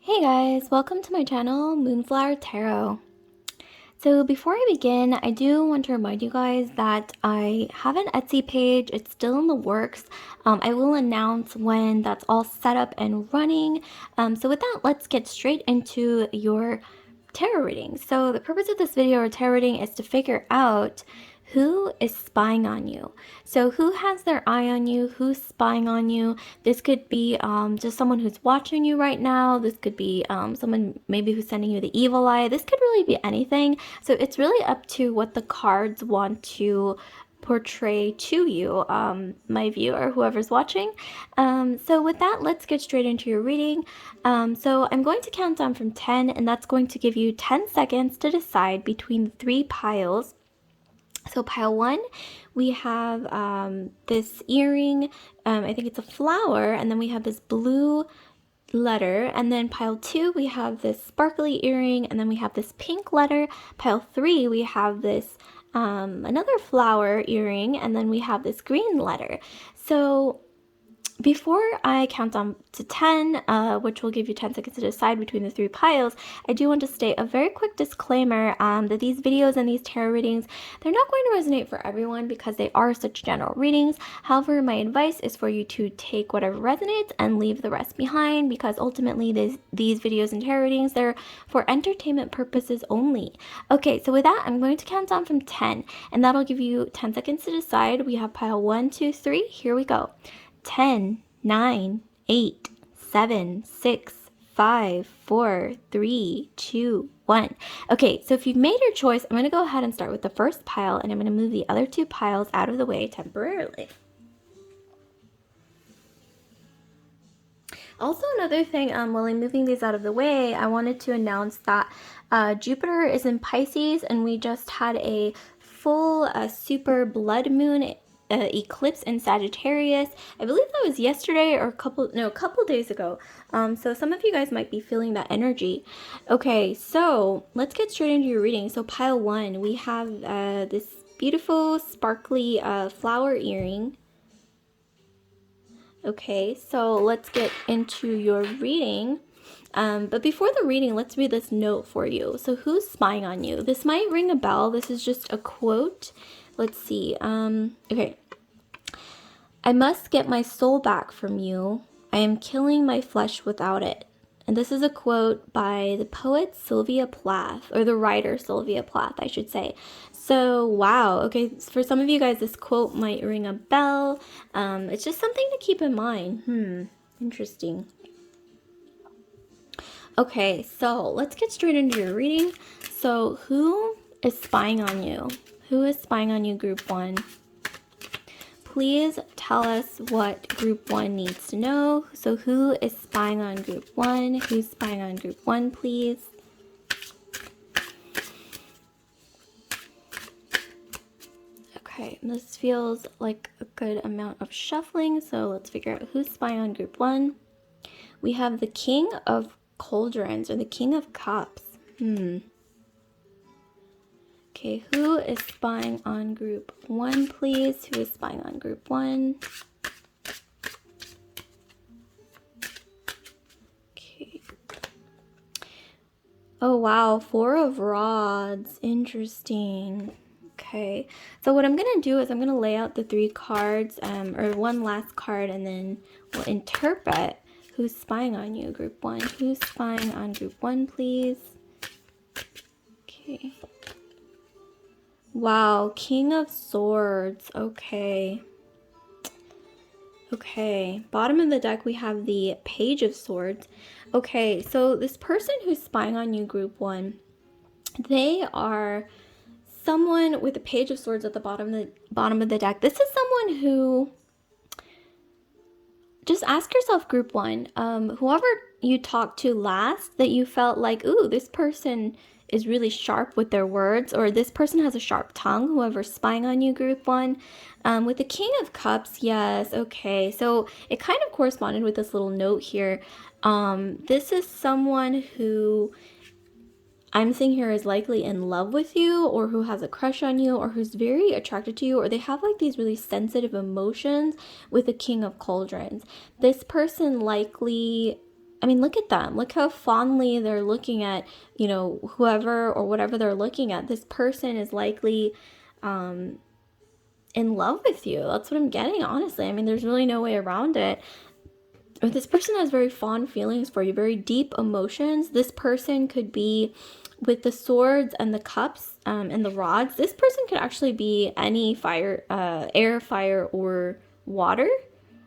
Hey guys, welcome to my channel, Moonflower Tarot. So before I begin, I do want to remind you guys that I have an Etsy page. It's still in the works. I will announce when that's all set up and running. So with that, let's get straight into your tarot reading. So the purpose of this video or tarot reading is to figure out who is spying on you. So who has their eye on you? Who's spying on you? This could be just someone who's watching you right now. This could be someone maybe who's sending you the evil eye. This could really be anything. So it's really up to what the cards want to portray to you, my viewer, whoever's watching. So with that, let's get straight into your reading. So I'm going to count down from 10, and that's going to give you 10 seconds to decide between the three piles. So pile 1, we have this earring, I think it's a flower, and then we have this blue letter. And then pile 2, we have this sparkly earring, and then we have this pink letter. Pile 3, we have this another flower earring, and then we have this green letter. So before I count down to 10, which will give you 10 seconds to decide between the three piles, I do want to state a very quick disclaimer that these videos and these tarot readings, they're not going to resonate for everyone because they are such general readings. However, my advice is for you to take whatever resonates and leave the rest behind, because ultimately these videos and tarot readings, they're for entertainment purposes only. Okay, so with that, I'm going to count down from 10, and that'll give you 10 seconds to decide. We have pile 1, 2, 3. Here we go. 10, 9, 8, 7, 6, 5, 4, 3, 2, 1. Okay, so if you've made your choice, I'm going to go ahead and start with the first pile, and I'm going to move the other two piles out of the way temporarily. Also, another thing, while I'm moving these out of the way, I wanted to announce that Jupiter is in Pisces, and we just had a full super blood moon eclipse in Sagittarius. I believe that was yesterday or a couple days ago. So some of you guys might be feeling that energy. Okay, so let's get straight into your reading. So pile 1, we have this beautiful sparkly flower earring. Okay, so let's get into your reading. But before the reading, let's read this note for you. So who's spying on you? This might ring a bell. This is just a quote. Let's see. Okay. I must get my soul back from you. I am killing my flesh without it. And this is a quote by the poet Sylvia Plath, or the writer Sylvia Plath, I should say. So, wow. Okay, for some of you guys, this quote might ring a bell. It's just something to keep in mind. Interesting. Okay, so let's get straight into your reading. So, who is spying on you? Who is spying on you, group 1? Please tell us what group 1 needs to know. So who is spying on group 1? Who's spying on group 1, please? Okay, this feels like a good amount of shuffling, so let's figure out who's spying on group 1. We have the King of Cauldrons, or the King of Cups. Okay, who is spying on group 1, please? Who is spying on group 1? Okay. Oh, wow. 4 of Rods. Interesting. Okay. So what I'm going to do is I'm going to lay out the 3 cards, or one last card, and then we'll interpret who's spying on you, group 1. Who's spying on group 1, please? Okay. Wow, King of Swords. Okay. Okay, bottom of the deck, we have the Page of Swords. Okay, so this person who's spying on you, group 1, they are someone with the Page of Swords at the bottom of the deck. This is someone who, just ask yourself, group 1, whoever you talked to last that you felt like, ooh, this person is really sharp with their words, or this person has a sharp tongue, whoever's spying on you, group 1. With the King of Cups, yes, okay, so it kind of corresponded with this little note here. This is someone who I'm seeing here is likely in love with you, or who has a crush on you, or who's very attracted to you, or they have like these really sensitive emotions with the King of Cauldrons. This person likely I mean, look at them. Look how fondly they're looking at, you know, whoever or whatever they're looking at. This person is likely in love with you. That's what I'm getting, honestly. I mean, there's really no way around it. If this person has very fond feelings for you, very deep emotions. This person could be, with the swords and the cups and the rods, this person could actually be any fire, air, fire, or water.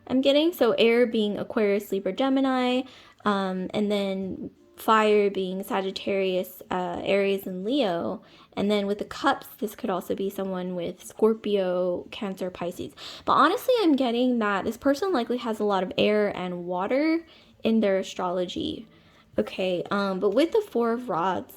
I'm getting so air being Aquarius, Libra, Gemini, and then fire being Sagittarius, Aries, and Leo. And then with the cups, this could also be someone with Scorpio, Cancer, Pisces. But honestly, I'm getting that this person likely has a lot of air and water in their astrology. Okay, but with the Four of Rods,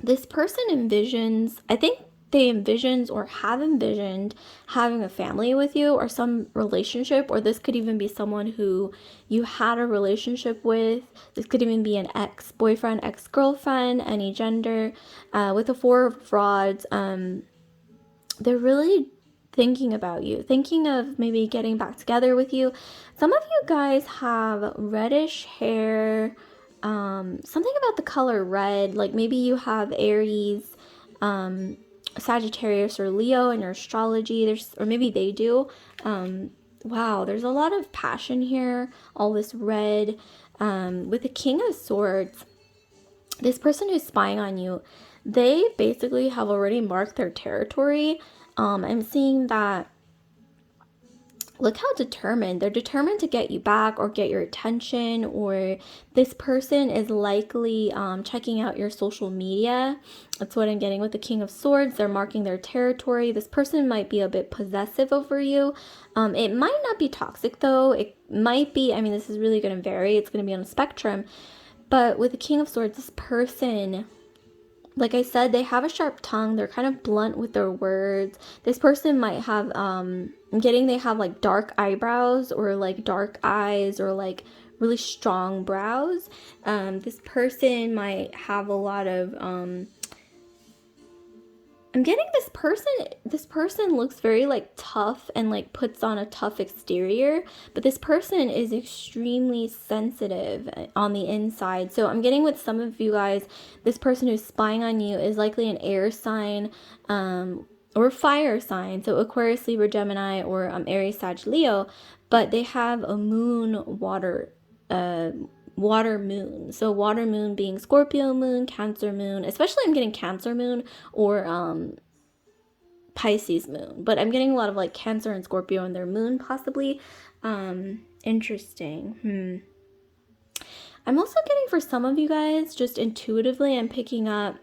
this person envisions, I think they envisions or have envisioned having a family with you or some relationship, or this could even be someone who you had a relationship with. This could even be an ex-boyfriend, ex-girlfriend, any gender. With the Four of Rods, they're really thinking about you, thinking of maybe getting back together with you. Some of you guys have reddish hair, something about the color red, like maybe you have Aries, Sagittarius, or Leo in your astrology. Or maybe they do. Wow, there's a lot of passion here, all this red. With the King of Swords, this person who's spying on you, they basically have already marked their territory. I'm seeing that, look how determined. They're determined to get you back or get your attention, or this person is likely checking out your social media. That's what I'm getting with the King of Swords. They're marking their territory. This person might be a bit possessive over you. It might not be toxic though. It might be, I mean, this is really going to vary. It's going to be on a spectrum. But with the King of Swords, this person, like I said, they have a sharp tongue. They're kind of blunt with their words. This person might have, I'm getting they have like dark eyebrows or like dark eyes or like really strong brows. This person might have a lot of, I'm getting this person looks very like tough and like puts on a tough exterior, but this person is extremely sensitive on the inside. So I'm getting with some of you guys, this person who's spying on you is likely an air sign, or fire sign. So Aquarius, Libra, Gemini, or Aries, Sag, Leo, but they have a moon water moon. So water moon being Scorpio moon, Cancer moon, especially I'm getting Cancer moon, or Pisces moon, but I'm getting a lot of like Cancer and Scorpio in their moon possibly. Interesting. I'm also getting, for some of you guys, just intuitively I'm picking up,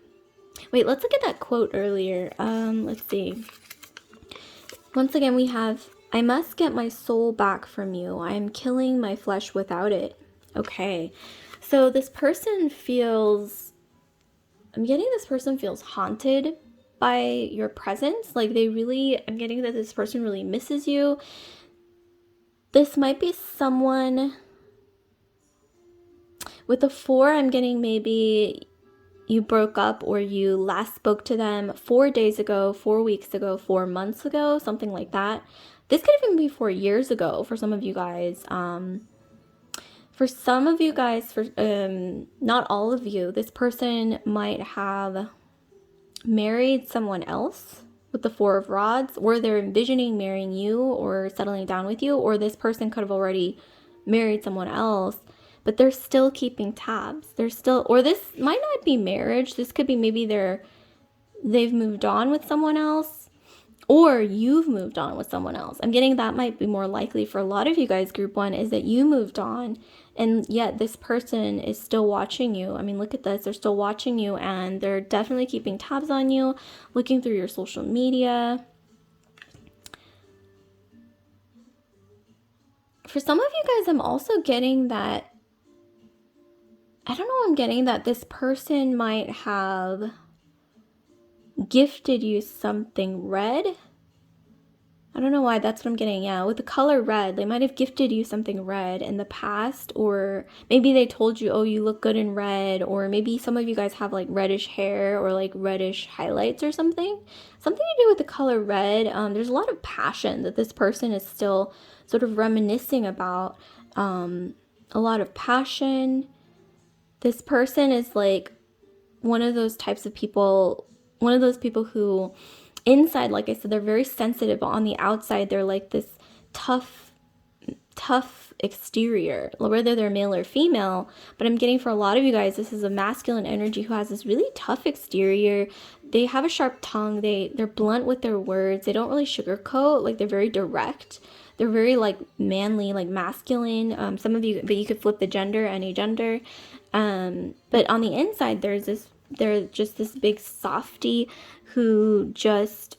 wait, let's look at that quote earlier. Let's see. Once again, we have, I must get my soul back from you. I am killing my flesh without it. Okay, so this person feels, I'm getting this person feels haunted by your presence. Like they really, I'm getting that this person really misses you. This might be someone, with the 4, I'm getting maybe you broke up or you last spoke to them 4 days ago, 4 weeks ago, 4 months ago, something like that. This could even be 4 years ago for some of you guys. For some of you guys, for not all of you, this person might have married someone else with the 4 of Rods, or they're envisioning marrying you or settling down with you, or this person could have already married someone else, but they're still keeping tabs. They're still, or this might not be marriage. This could be maybe they've moved on with someone else, or you've moved on with someone else. I'm getting that might be more likely for a lot of you guys. Group 1 is that you moved on, and yet this person is still watching you. I mean, look at this. They're still watching you, and they're definitely keeping tabs on you, looking through your social media. For some of you guys, I'm also getting that, I don't know, I'm getting that this person might have gifted you something red. I don't know why, that's what I'm getting. Yeah, with the color red, they might have gifted you something red in the past, or maybe they told you, oh, you look good in red, or maybe some of you guys have like reddish hair or like reddish highlights or something. Something to do with the color red. There's a lot of passion that this person is still sort of reminiscing about. a lot of passion. This person is like one of those types of people, one of those people who inside, like I said, they're very sensitive, but on the outside, they're like this tough exterior, whether they're male or female. But I'm getting for a lot of you guys, this is a masculine energy who has this really tough exterior. They have a sharp tongue. They're blunt with their words. They don't really sugarcoat. Like, they're very direct. They're very like manly, like masculine. Some of you, but you could flip the gender, any gender. But on the inside, they're just this big softy who just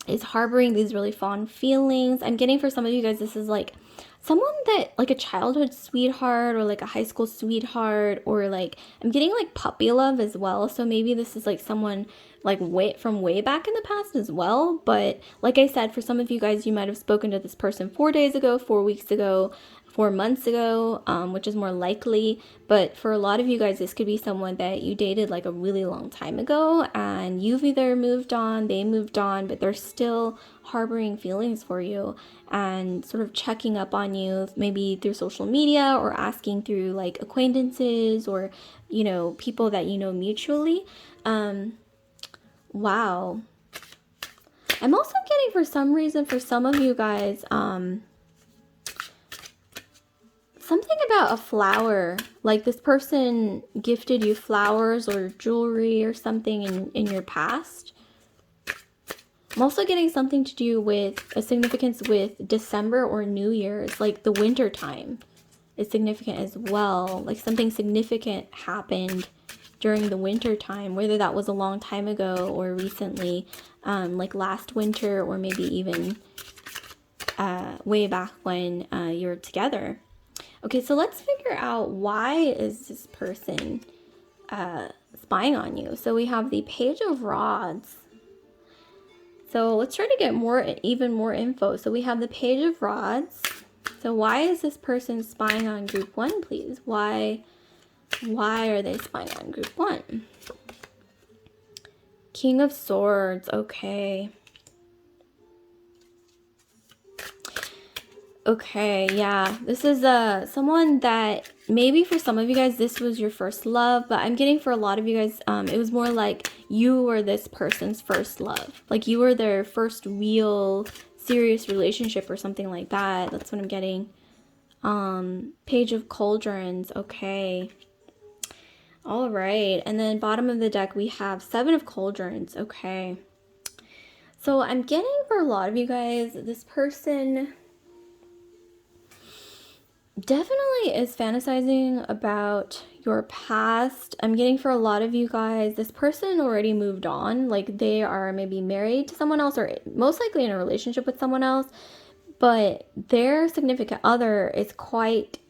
is harboring these really fond feelings. I'm getting for some of you guys, this is like someone that, like a childhood sweetheart or like a high school sweetheart, or like I'm getting like puppy love as well. So maybe this is like someone like way back in the past as well. But like I said, for some of you guys, you might have spoken to this person 4 days ago, 4 weeks ago, 4 months ago, which is more likely. But for a lot of you guys, this could be someone that you dated like a really long time ago, and you've either moved on, they moved on, but they're still harboring feelings for you and sort of checking up on you, maybe through social media or asking through like acquaintances or, you know, people that you know mutually. Wow. I'm also getting, for some reason, for some of you guys, something about a flower, like this person gifted you flowers or jewelry or something in your past. I'm also getting something to do with a significance with December or New Year's, like the winter time is significant as well. Like something significant happened during the winter time, whether that was a long time ago or recently, like last winter, or maybe even way back when you were together. Okay, so let's figure out, why is this person spying on you? So we have the Page of Rods. So let's try to get even more info. So we have the Page of Rods. So why is this person spying on group 1, please? Why are they spying on group 1? King of Swords, okay. Okay, yeah, this is someone that maybe for some of you guys this was your first love, but I'm getting for a lot of you guys it was more like you were this person's first love, like you were their first real serious relationship or something like that. That's what I'm getting. Page of Cauldrons, okay. All right, and then bottom of the deck we have 7 of Cauldrons, okay. So I'm getting for a lot of you guys, this person definitely is fantasizing about your past. I'm getting for a lot of you guys, this person already moved on. Like they are maybe married to someone else, or most likely in a relationship with someone else, but their significant other is quite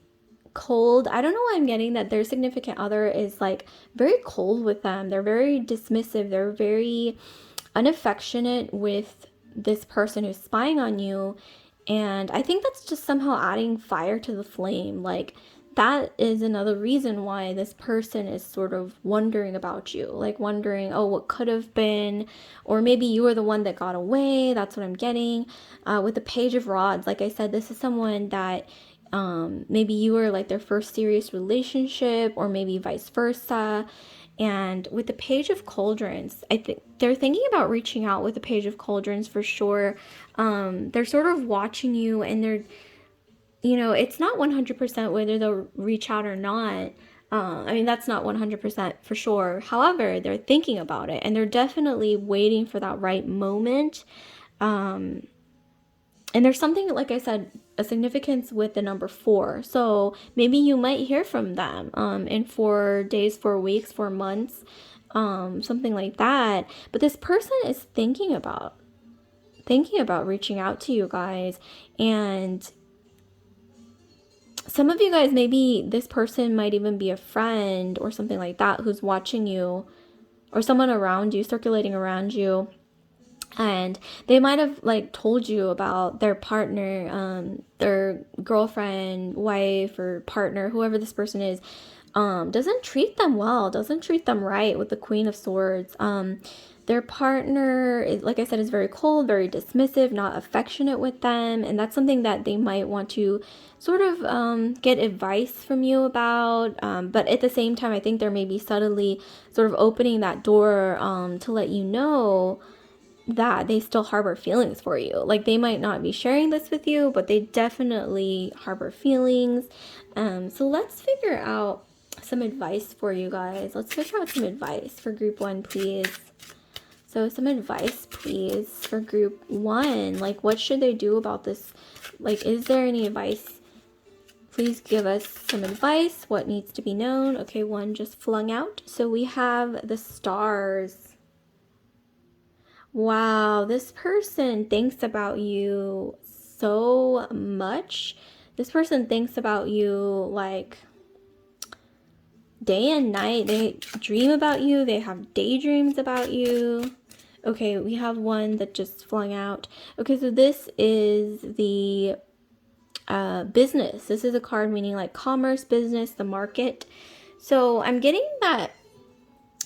cold. I don't know why I'm getting that their significant other is like very cold with them. They're very dismissive. They're very unaffectionate with this person who's spying on you. And I think that's just somehow adding fire to the flame. Like that is another reason why this person is sort of wondering about you, like wondering, oh, what could have been, or maybe you were the one that got away. That's what I'm getting. With the Page of Rods, like I said, this is someone that maybe you were like their first serious relationship, or maybe vice versa. And with the Page of Cauldrons, I think they're thinking about reaching out with the Page of Cauldrons for sure. They're sort of watching you, and they're, you know, it's not 100% whether they'll reach out or not. I mean, that's not 100% for sure. However, they're thinking about it, and they're definitely waiting for that right moment. And there's something, like I said, a significance with the number 4. So maybe you might hear from them in 4 days, 4 weeks, 4 months, something like that. But this person is thinking about reaching out to you guys. And some of you guys, maybe this person might even be a friend or something like that who's watching you, or someone around you, circulating around you. And they might have like told you about their partner, their girlfriend, wife, or partner, whoever this person is, doesn't treat them well, doesn't treat them right, with the Queen of Swords. their partner is, like I said, is very cold, very dismissive, not affectionate with them, and that's something that they might want to sort of get advice from you about. But at the same time, I think they're maybe subtly sort of opening that door to let you know that they still harbor feelings for you. Like, they might not be sharing this with you, but they definitely harbor feelings. So let's figure out some advice for you guys. Let's figure out some advice for group 1, please. So some advice, please, for group 1. Like, what should they do about this? Like, is there any advice? Please give us some advice. What needs to be known? Okay, 1 just flung out. So we have the stars. Wow, this person thinks about you so much. This person thinks about you like day and night. They dream about you. They have daydreams about you. Okay, we have 1 that just flung out. Okay, so this is the business. This is a card meaning like commerce, business, the market. So I'm getting that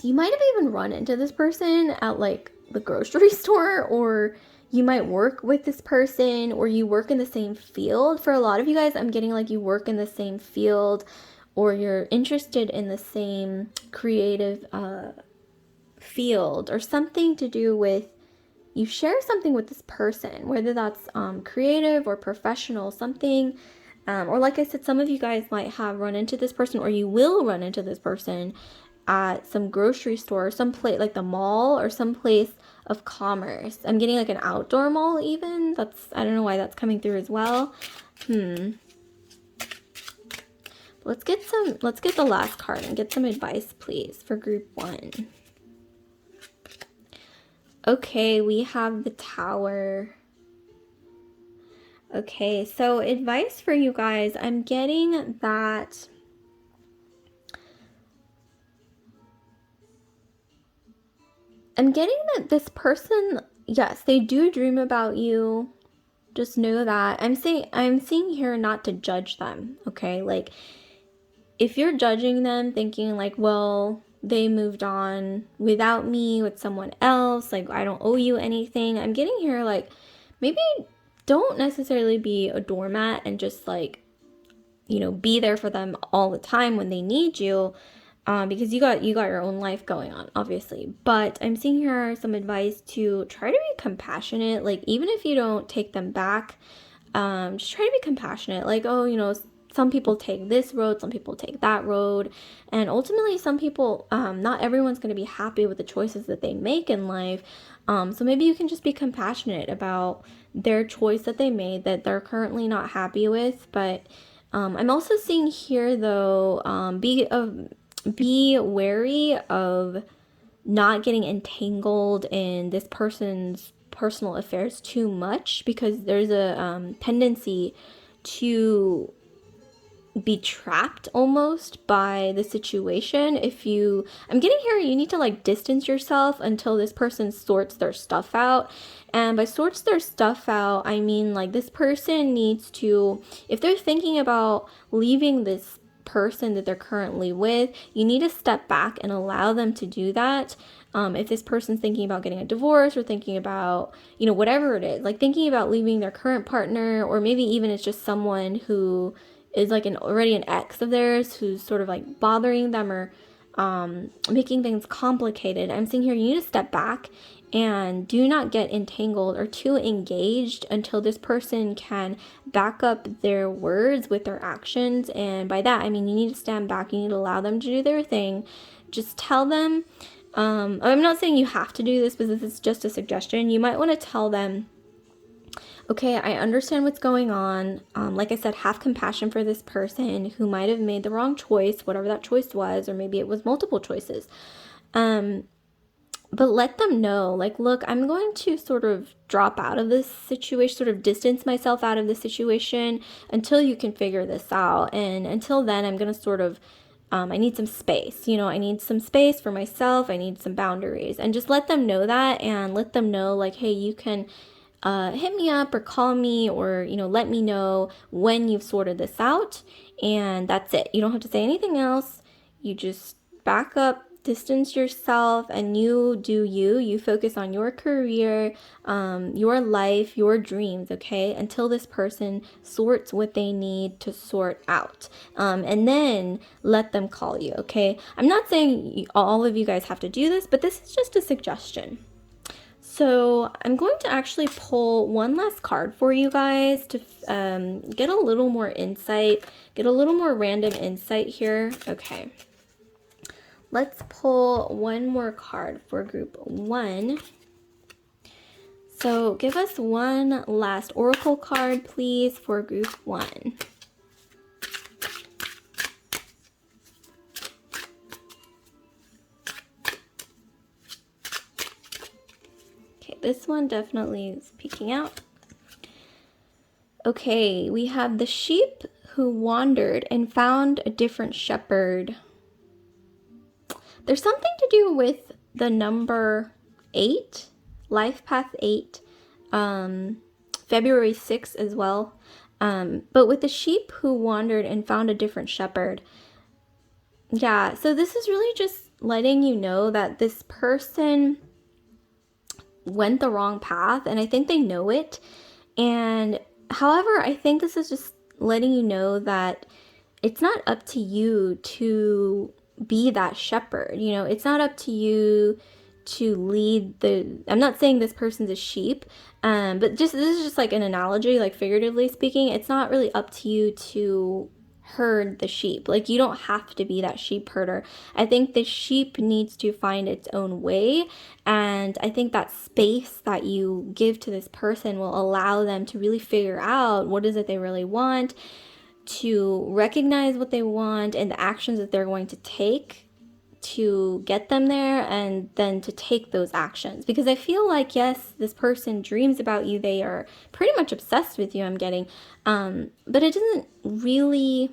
you might have even run into this person at like the grocery store, or you might work with this person, or you work in the same field. For a lot of you guys, I'm getting like you work in the same field, or you're interested in the same creative field, or something to do with, you share something with this person, whether that's creative or professional, something. Or like I said, some of you guys might have run into this person, or you will run into this person at some grocery store, some place like the mall, or some place of commerce. I'm getting like an outdoor mall even. I don't know why that's coming through as well. Let's get the last card and get some advice, please, for group 1. Okay, we have the Tower. Okay, so advice for you guys. I'm getting that this person, yes, they do dream about you. Just know that. I'm seeing here not to judge them, okay? Like, if you're judging them thinking like, well, they moved on without me with someone else, like I don't owe you anything. I'm getting here like, maybe don't necessarily be a doormat and just like, be there for them all the time when they need you. Because you got your own life going on, obviously. But I'm seeing here some advice to try to be compassionate. Like, even if you don't take them back, just try to be compassionate. Like, oh, some people take this road, some people take that road. And ultimately, some people, not everyone's going to be happy with the choices that they make in life. So maybe you can just be compassionate about their choice that they made that they're currently not happy with. But I'm also seeing here, though, be wary of not getting entangled in this person's personal affairs too much, because there's a tendency to be trapped almost by the situation. I'm getting here, you need to like distance yourself until this person sorts their stuff out. And by sorts their stuff out, I mean like this person needs to, if they're thinking about leaving this person that they're currently with, you need to step back and allow them to do that. If this person's thinking about getting a divorce, or thinking about, whatever it is, like thinking about leaving their current partner, or maybe even it's just someone who is like already an ex of theirs who's sort of like bothering them, or making things complicated. I'm seeing here you need to step back and do not get entangled or too engaged until this person can back up their words with their actions. And by that, I mean you need to stand back. You need to allow them to do their thing. Just tell them, I'm not saying you have to do this, but this is just a suggestion. You might want to tell them, okay, I understand what's going on. Like I said, have compassion for this person who might have made the wrong choice, whatever that choice was, or maybe it was multiple choices. But let them know, like, look, I'm going to sort of drop out of this situation, sort of distance myself out of this situation until you can figure this out. And until then, I'm going to sort of, I need some space. I need some space for myself. I need some boundaries. And just let them know that, and let them know, like, hey, you can hit me up or call me, or let me know when you've sorted this out. And that's it. You don't have to say anything else. You just back up distance yourself and you do you. You focus on your career, your life, your dreams, okay? Until this person sorts what they need to sort out. And then let them call you, okay? I'm not saying all of you guys have to do this, but this is just a suggestion. So I'm going to actually pull one last card for you guys to get a little more insight, get a little more random insight here. Okay. Let's pull one more card for group 1. So give us one last oracle card, please, for group 1. Okay, this one definitely is peeking out. Okay, we have the sheep who wandered and found a different shepherd. There's something to do with the number 8, life path 8, February 6th as well. But with the sheep who wandered and found a different shepherd. Yeah, so this is really just letting you know that this person went the wrong path, and I think they know it. And however, I think this is just letting you know that it's not up to you to be that shepherd. You know, it's not up to you to lead the, I'm not saying this person's a sheep, but just, this is just like an analogy, like figuratively speaking. It's not really up to you to herd the sheep. Like, you don't have to be that sheep herder. I think the sheep needs to find its own way, and I think that space that you give to this person will allow them to really figure out what is it they really want, to recognize what they want and the actions that they're going to take to get them there, and then to take those actions. Because I feel like, yes, this person dreams about you, they are pretty much obsessed with you, I'm getting, but it doesn't really,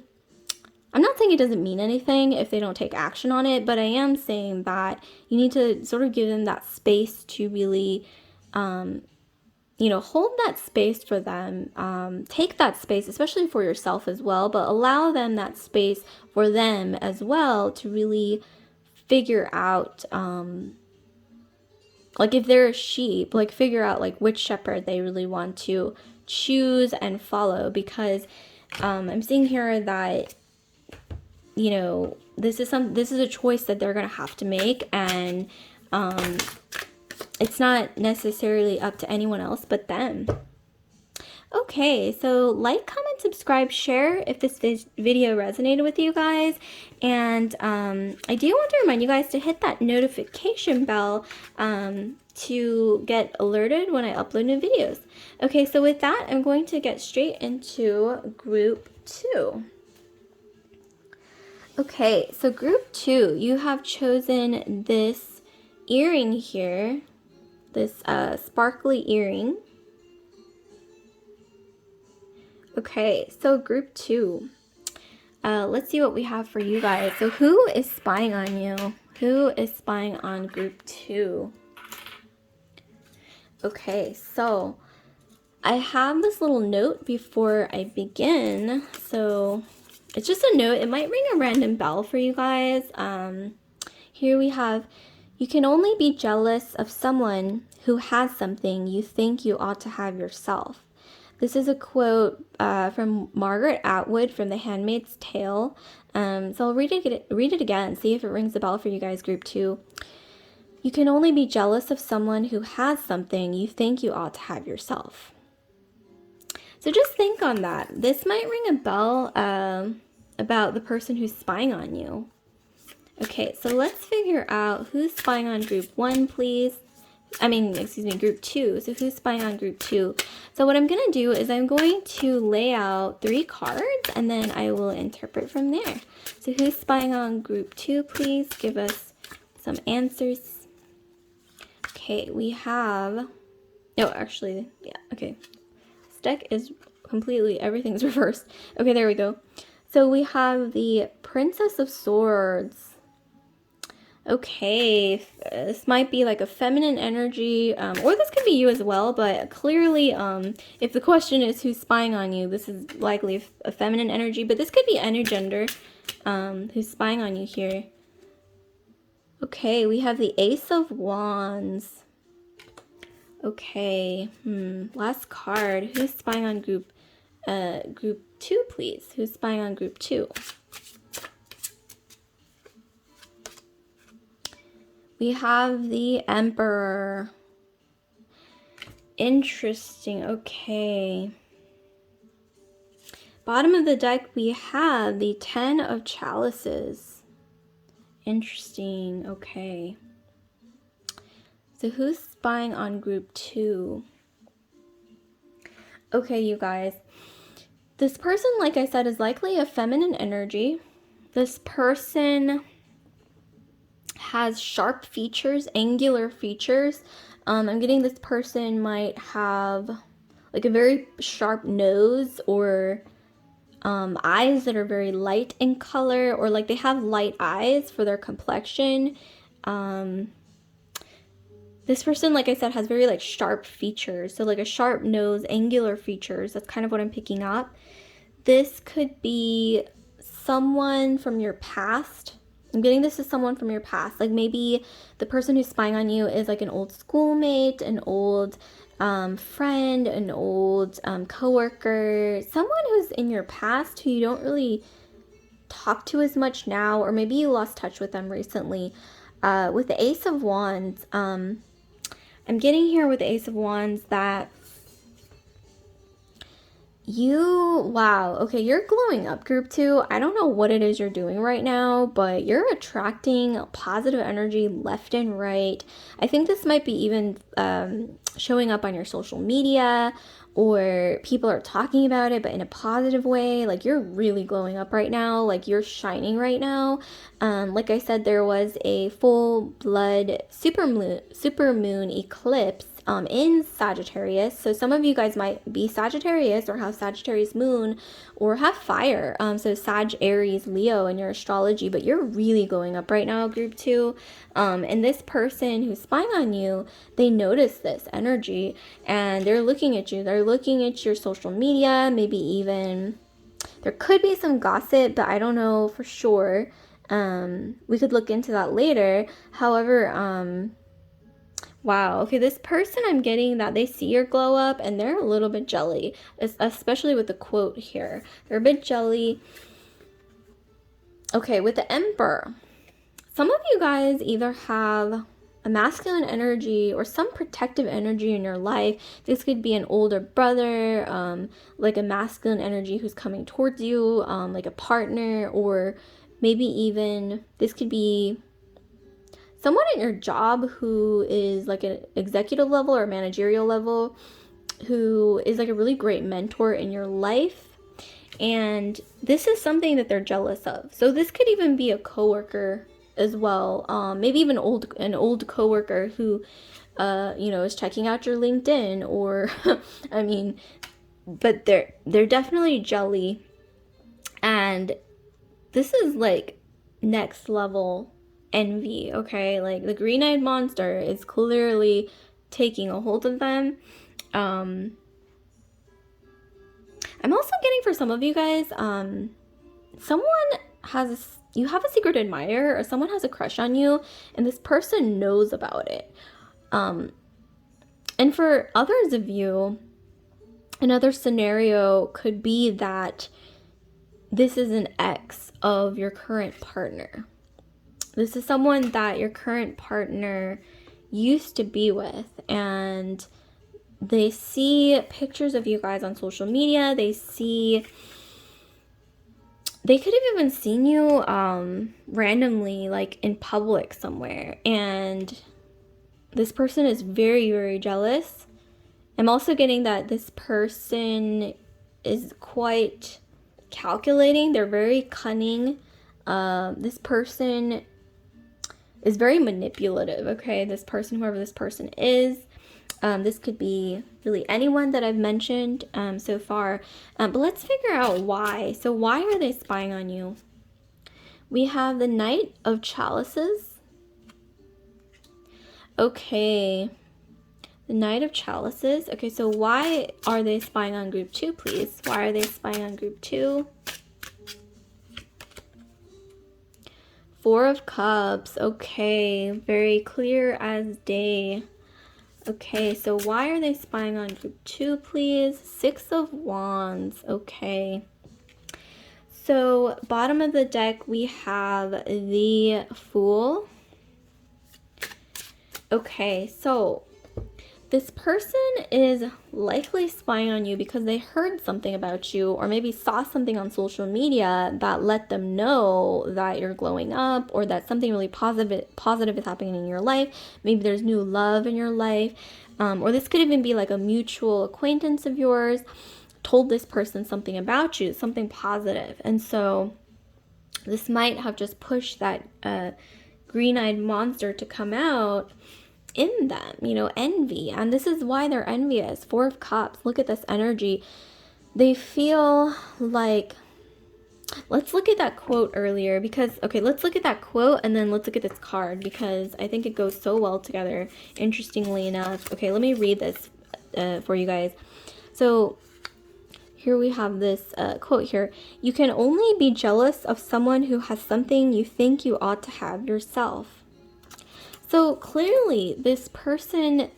I'm not saying it doesn't mean anything if they don't take action on it, but I am saying that you need to sort of give them that space to really, you know, hold that space for them, take that space, especially for yourself as well, but allow them that space for them as well to really figure out, like if they're a sheep, like figure out like which shepherd they really want to choose and follow. Because I'm seeing here that, you know, this is a choice that they're gonna have to make, and it's not necessarily up to anyone else but them. Okay, so like, comment, subscribe, share if this video resonated with you guys. And I do want to remind you guys to hit that notification bell to get alerted when I upload new videos. Okay, so with that, I'm going to get straight into group 2. Okay, so group 2, you have chosen this earring here, this sparkly earring. Okay, so group 2, let's see what we have for you guys. So who is spying on you? Who is spying on group 2? Okay, so I have this little note before I begin. So it's just a note. It might ring a random bell for you guys. Here we have, you can only be jealous of someone who has something you think you ought to have yourself. This is a quote from Margaret Atwood from The Handmaid's Tale. So I'll read it again, see if it rings a bell for you guys, group 2. You can only be jealous of someone who has something you think you ought to have yourself. So just think on that. This might ring a bell about the person who's spying on you. Okay, so let's figure out who's spying on group 1, please. Group 2. So who's spying on group 2? So what I'm going to do is I'm going to lay out 3 cards, and then I will interpret from there. So who's spying on group 2, please? Give us some answers. Okay, we have, no, actually, yeah, okay. This deck is completely, everything's reversed. Okay, there we go. So we have the Princess of Swords. Okay, this might be like a feminine energy, or this could be you as well, but clearly, if the question is who's spying on you, this is likely a feminine energy, but this could be any gender, who's spying on you here. Okay, we have the Ace of Wands. Okay, last card. Who's spying on group 2, please? Who's spying on group 2? We have the Emperor. Interesting. Okay. Bottom of the deck, we have the 10 of Chalices. Interesting. Okay. So who's spying on group 2? Okay, you guys. This person, like I said, is likely a feminine energy. This person has sharp features, angular features. I'm getting this person might have like a very sharp nose, or eyes that are very light in color, or like they have light eyes for their complexion. This person, like I said, has very like sharp features. So like a sharp nose, angular features. That's kind of what I'm picking up. This could be someone from your past. I'm getting this is someone from your past. Like maybe the person who's spying on you is like an old schoolmate, an old friend, an old coworker, someone who's in your past who you don't really talk to as much now, or maybe you lost touch with them recently. With the Ace of Wands, I'm getting here with the Ace of Wands that okay, you're glowing up, group 2. I don't know what it is you're doing right now, but you're attracting positive energy left and right. I think this might be even showing up on your social media, or people are talking about it, but in a positive way. Like you're really glowing up right now, like you're shining right now. Like I said, there was a full blood supermoon eclipse in Sagittarius. So some of you guys might be Sagittarius or have Sagittarius moon or have fire. So Sag, Aries, Leo in your astrology, but you're really going up right now, group 2. And this person who's spying on you, they notice this energy and they're looking at you. They're looking at your social media, maybe even there could be some gossip, but I don't know for sure. We could look into that later. However, wow, okay, this person, I'm getting that they see your glow up and they're a little bit jelly, especially with the quote here. They're a bit jelly. Okay, with the Emperor, some of you guys either have a masculine energy or some protective energy in your life. This could be an older brother, like a masculine energy who's coming towards you, like a partner, or maybe even this could be someone at your job who is like an executive level or managerial level, who is like a really great mentor in your life. And this is something that they're jealous of. So this could even be a coworker as well. Maybe even an old coworker who, is checking out your LinkedIn, or, I mean, but they're definitely jelly. And this is like next level envy, okay? Like the green-eyed monster is clearly taking a hold of them. I'm also getting, for some of you guys, you have a secret admirer, or someone has a crush on you, and this person knows about it. And for others of you, another scenario could be that this is an ex of your current partner. This is someone that your current partner used to be with, and they see pictures of you guys on social media. They could have even seen you randomly, like in public somewhere, and this person is very, very jealous. I'm also getting that this person is quite calculating. They're very cunning. This person is very manipulative, okay? This person, whoever this person is, this could be really anyone that I've mentioned so far. But let's figure out why. So why are they spying on you? We have the Knight of Chalices. Okay. The Knight of Chalices. Okay, so why are they spying on group 2, please? Why are they spying on group 2? Four of Cups. Okay, very clear as day. Okay, so why are they spying on group 2, please? Six of Wands. Okay. So, bottom of the deck, we have the Fool. Okay, so this person is likely spying on you because they heard something about you or maybe saw something on social media that let them know that you're glowing up or that something really positive is happening in your life. Maybe there's new love in your life. Or this could even be like a mutual acquaintance of yours told this person something about you, something positive. And so this might have just pushed that green-eyed monster to come out in them, you know, envy. And this is why they're envious. Four of Cups. Look at this energy. They feel like, let's look at that quote earlier because, okay, let's look at that quote and then let's look at this card because I think it goes so well together, interestingly enough. Okay, let me read this for you guys. So here we have this quote here. You can only be jealous of someone who has something you think you ought to have yourself. So clearly this person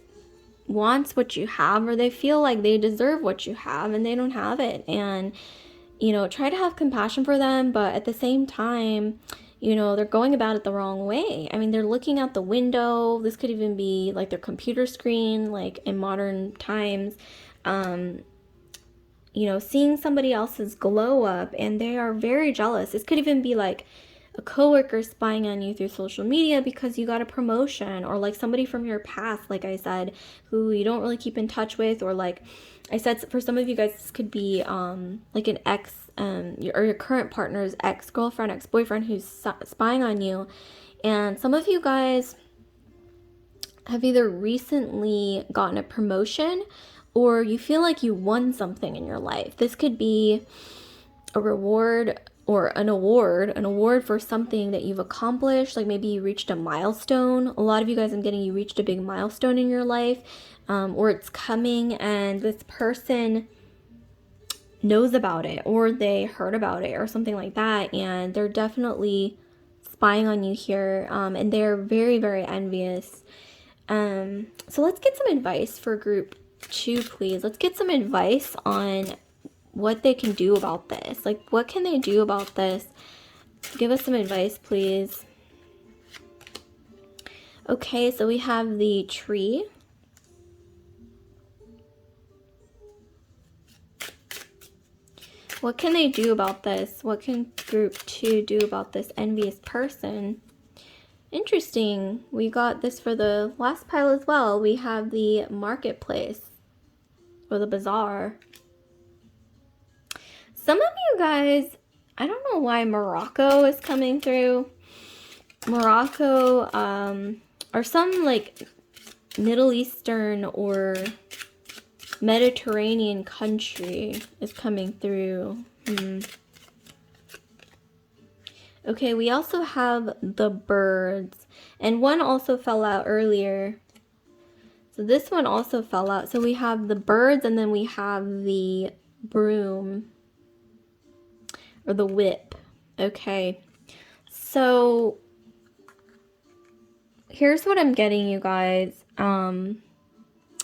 wants what you have, or they feel like they deserve what you have and they don't have it. And, you know, try to have compassion for them, but at the same time, you know, they're going about it the wrong way. I mean, they're looking out the window. This could even be like their computer screen, like in modern times. You know, seeing somebody else's glow up and they are very jealous. This could even be like a coworker spying on you through social media because you got a promotion, or like somebody from your past, like I said, who you don't really keep in touch with, or like I said, for some of you guys, this could be like an ex or your current partner's ex-girlfriend, ex-boyfriend who's spying on you. And some of you guys have either recently gotten a promotion or you feel like you won something in your life. This could be a reward or an award for something that you've accomplished. Like maybe you reached a milestone. A lot of you guys, I'm getting, you reached a big milestone in your life, or it's coming and this person knows about it or they heard about it or something like that. And they're definitely spying on you here. And they're very, very envious. So let's get some advice for group 2, please. Let's get some advice on what they can do about this. Like, what can they do about this? Give us some advice, please. Okay, so we have the Tree. What can they do about this? What can group 2 do about this envious person? Interesting. We got this for the last pile as well. We have the Marketplace or the Bazaar. Some of you guys, I don't know why Morocco is coming through. Morocco, or some like Middle Eastern or Mediterranean country is coming through. Okay, we also have the Birds, and one also fell out earlier. So this one also fell out. So we have the Birds, and then we have the Broom or the Whip. Okay, so here's what I'm getting, you guys.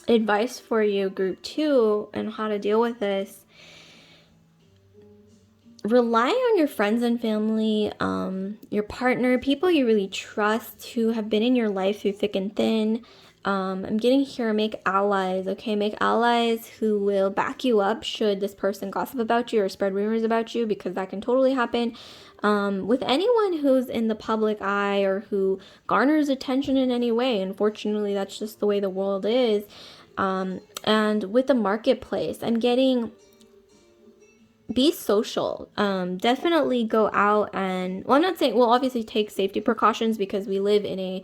Advice for you, group 2, and how to deal with this. Rely on your friends and family, your partner, people you really trust who have been in your life through thick and thin. I'm getting here, make allies, okay? Make allies who will back you up should this person gossip about you or spread rumors about you, because that can totally happen. With anyone who's in the public eye or who garners attention in any way. Unfortunately, that's just the way the world is. And with the Marketplace, I'm getting, be social. Definitely go out and, well, I'm not saying, well, obviously take safety precautions because we live in a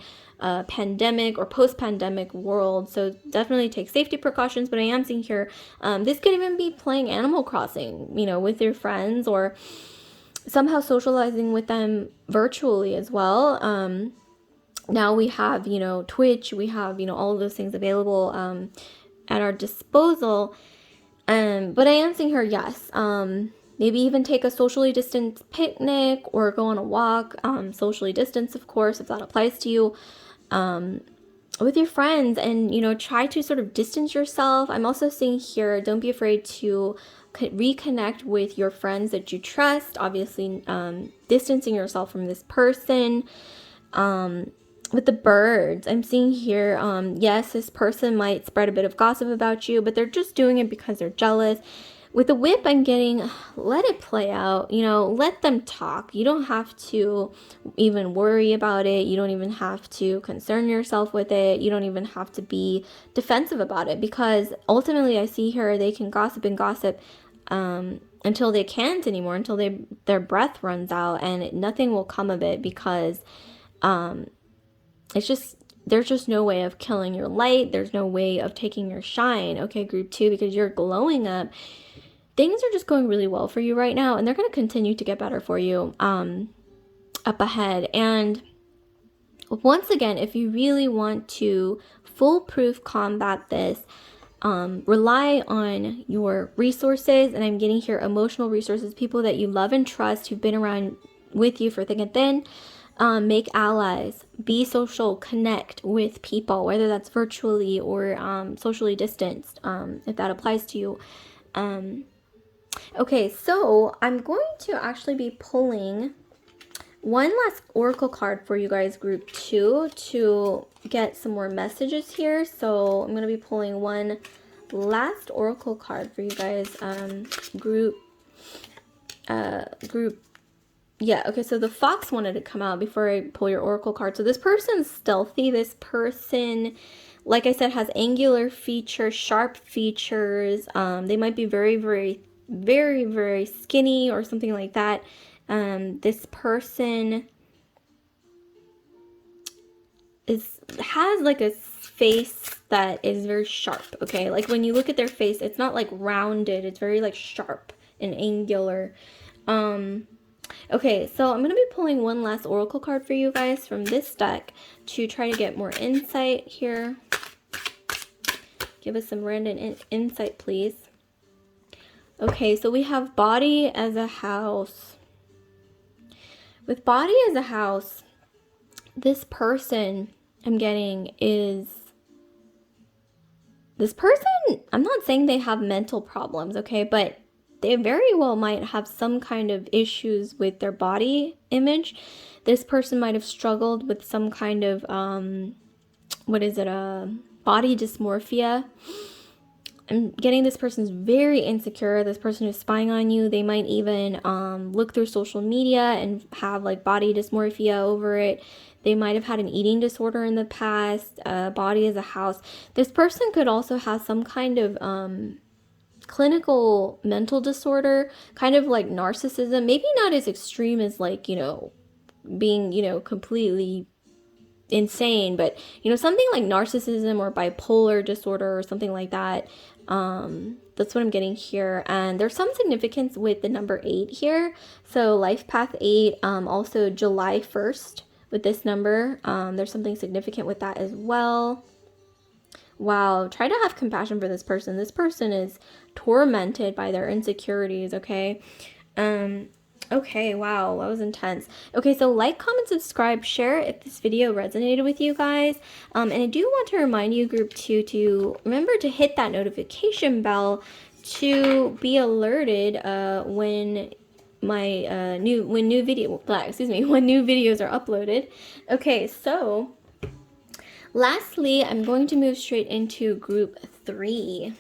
pandemic or post-pandemic world, so definitely take safety precautions. But I am seeing here, this could even be playing Animal Crossing, you know, with your friends, or somehow socializing with them virtually as well. Now we have, you know, Twitch, we have, you know, all of those things available at our disposal. But I am seeing here, yes, maybe even take a socially distanced picnic or go on a walk, socially distanced, of course, if that applies to you, with your friends, and, you know, try to sort of distance yourself. I'm also seeing here, don't be afraid to reconnect with your friends that you trust, obviously, distancing yourself from this person. With the birds, I'm seeing here, yes, this person might spread a bit of gossip about you, but they're just doing it because they're jealous. With the whip, I'm getting, let it play out, you know, let them talk. You don't have to even worry about it. You don't even have to concern yourself with it. You don't even have to be defensive about it, because ultimately I see here they can gossip and gossip until they can't anymore, until their breath runs out, and nothing will come of it, because it's just, there's just no way of killing your light. There's no way of taking your shine, okay, group 2, because you're glowing up. Things are just going really well for you right now, and they're going to continue to get better for you up ahead. And once again, if you really want to foolproof combat this, rely on your resources. And I'm getting here emotional resources, people that you love and trust, who've been around with you for thick and thin. Make allies, be social, connect with people, whether that's virtually or socially distanced, if that applies to you. Okay, so I'm going to actually be pulling one last oracle card for you guys, group 2, to get some more messages here. So I'm going to be pulling one last oracle card for you guys, group yeah, okay, so the fox wanted to come out before I pull your oracle card. So this person's stealthy. This person, like I said, has angular features, sharp features. They might be very, very, very, very skinny or something like that. This person has like a face that is very sharp, okay? Like when you look at their face, it's not like rounded. It's very like sharp and angular. Okay, so I'm going to be pulling one last oracle card for you guys from this deck to try to get more insight here. Give us some random insight, please. Okay, so we have body as a house. With body as a house, this person I'm getting is... This person, I'm not saying they have mental problems, okay? But they very well might have some kind of issues with their body image. This person might have struggled with some kind of, body dysmorphia. I'm getting this person's very insecure. This person who's spying on you, they might even look through social media and have like body dysmorphia over it. They might have had an eating disorder in the past, body as a house. This person could also have some kind of clinical mental disorder, kind of like narcissism. Maybe not as extreme as like, you know, being, you know, completely insane, but, you know, something like narcissism or bipolar disorder or something like that. That's what I'm getting here. And there's some significance with the number 8 here. So life path 8, also July 1st with this number. There's something significant with that as well. Wow, try to have compassion for this person. This person is tormented by their insecurities, okay? Okay, wow, that was intense. Okay, so like, comment, subscribe, share if this video resonated with you guys. And I do want to remind you, group 2, to remember to hit that notification bell to be alerted when my when new videos are uploaded. Okay, so lastly, I'm going to move straight into group 3.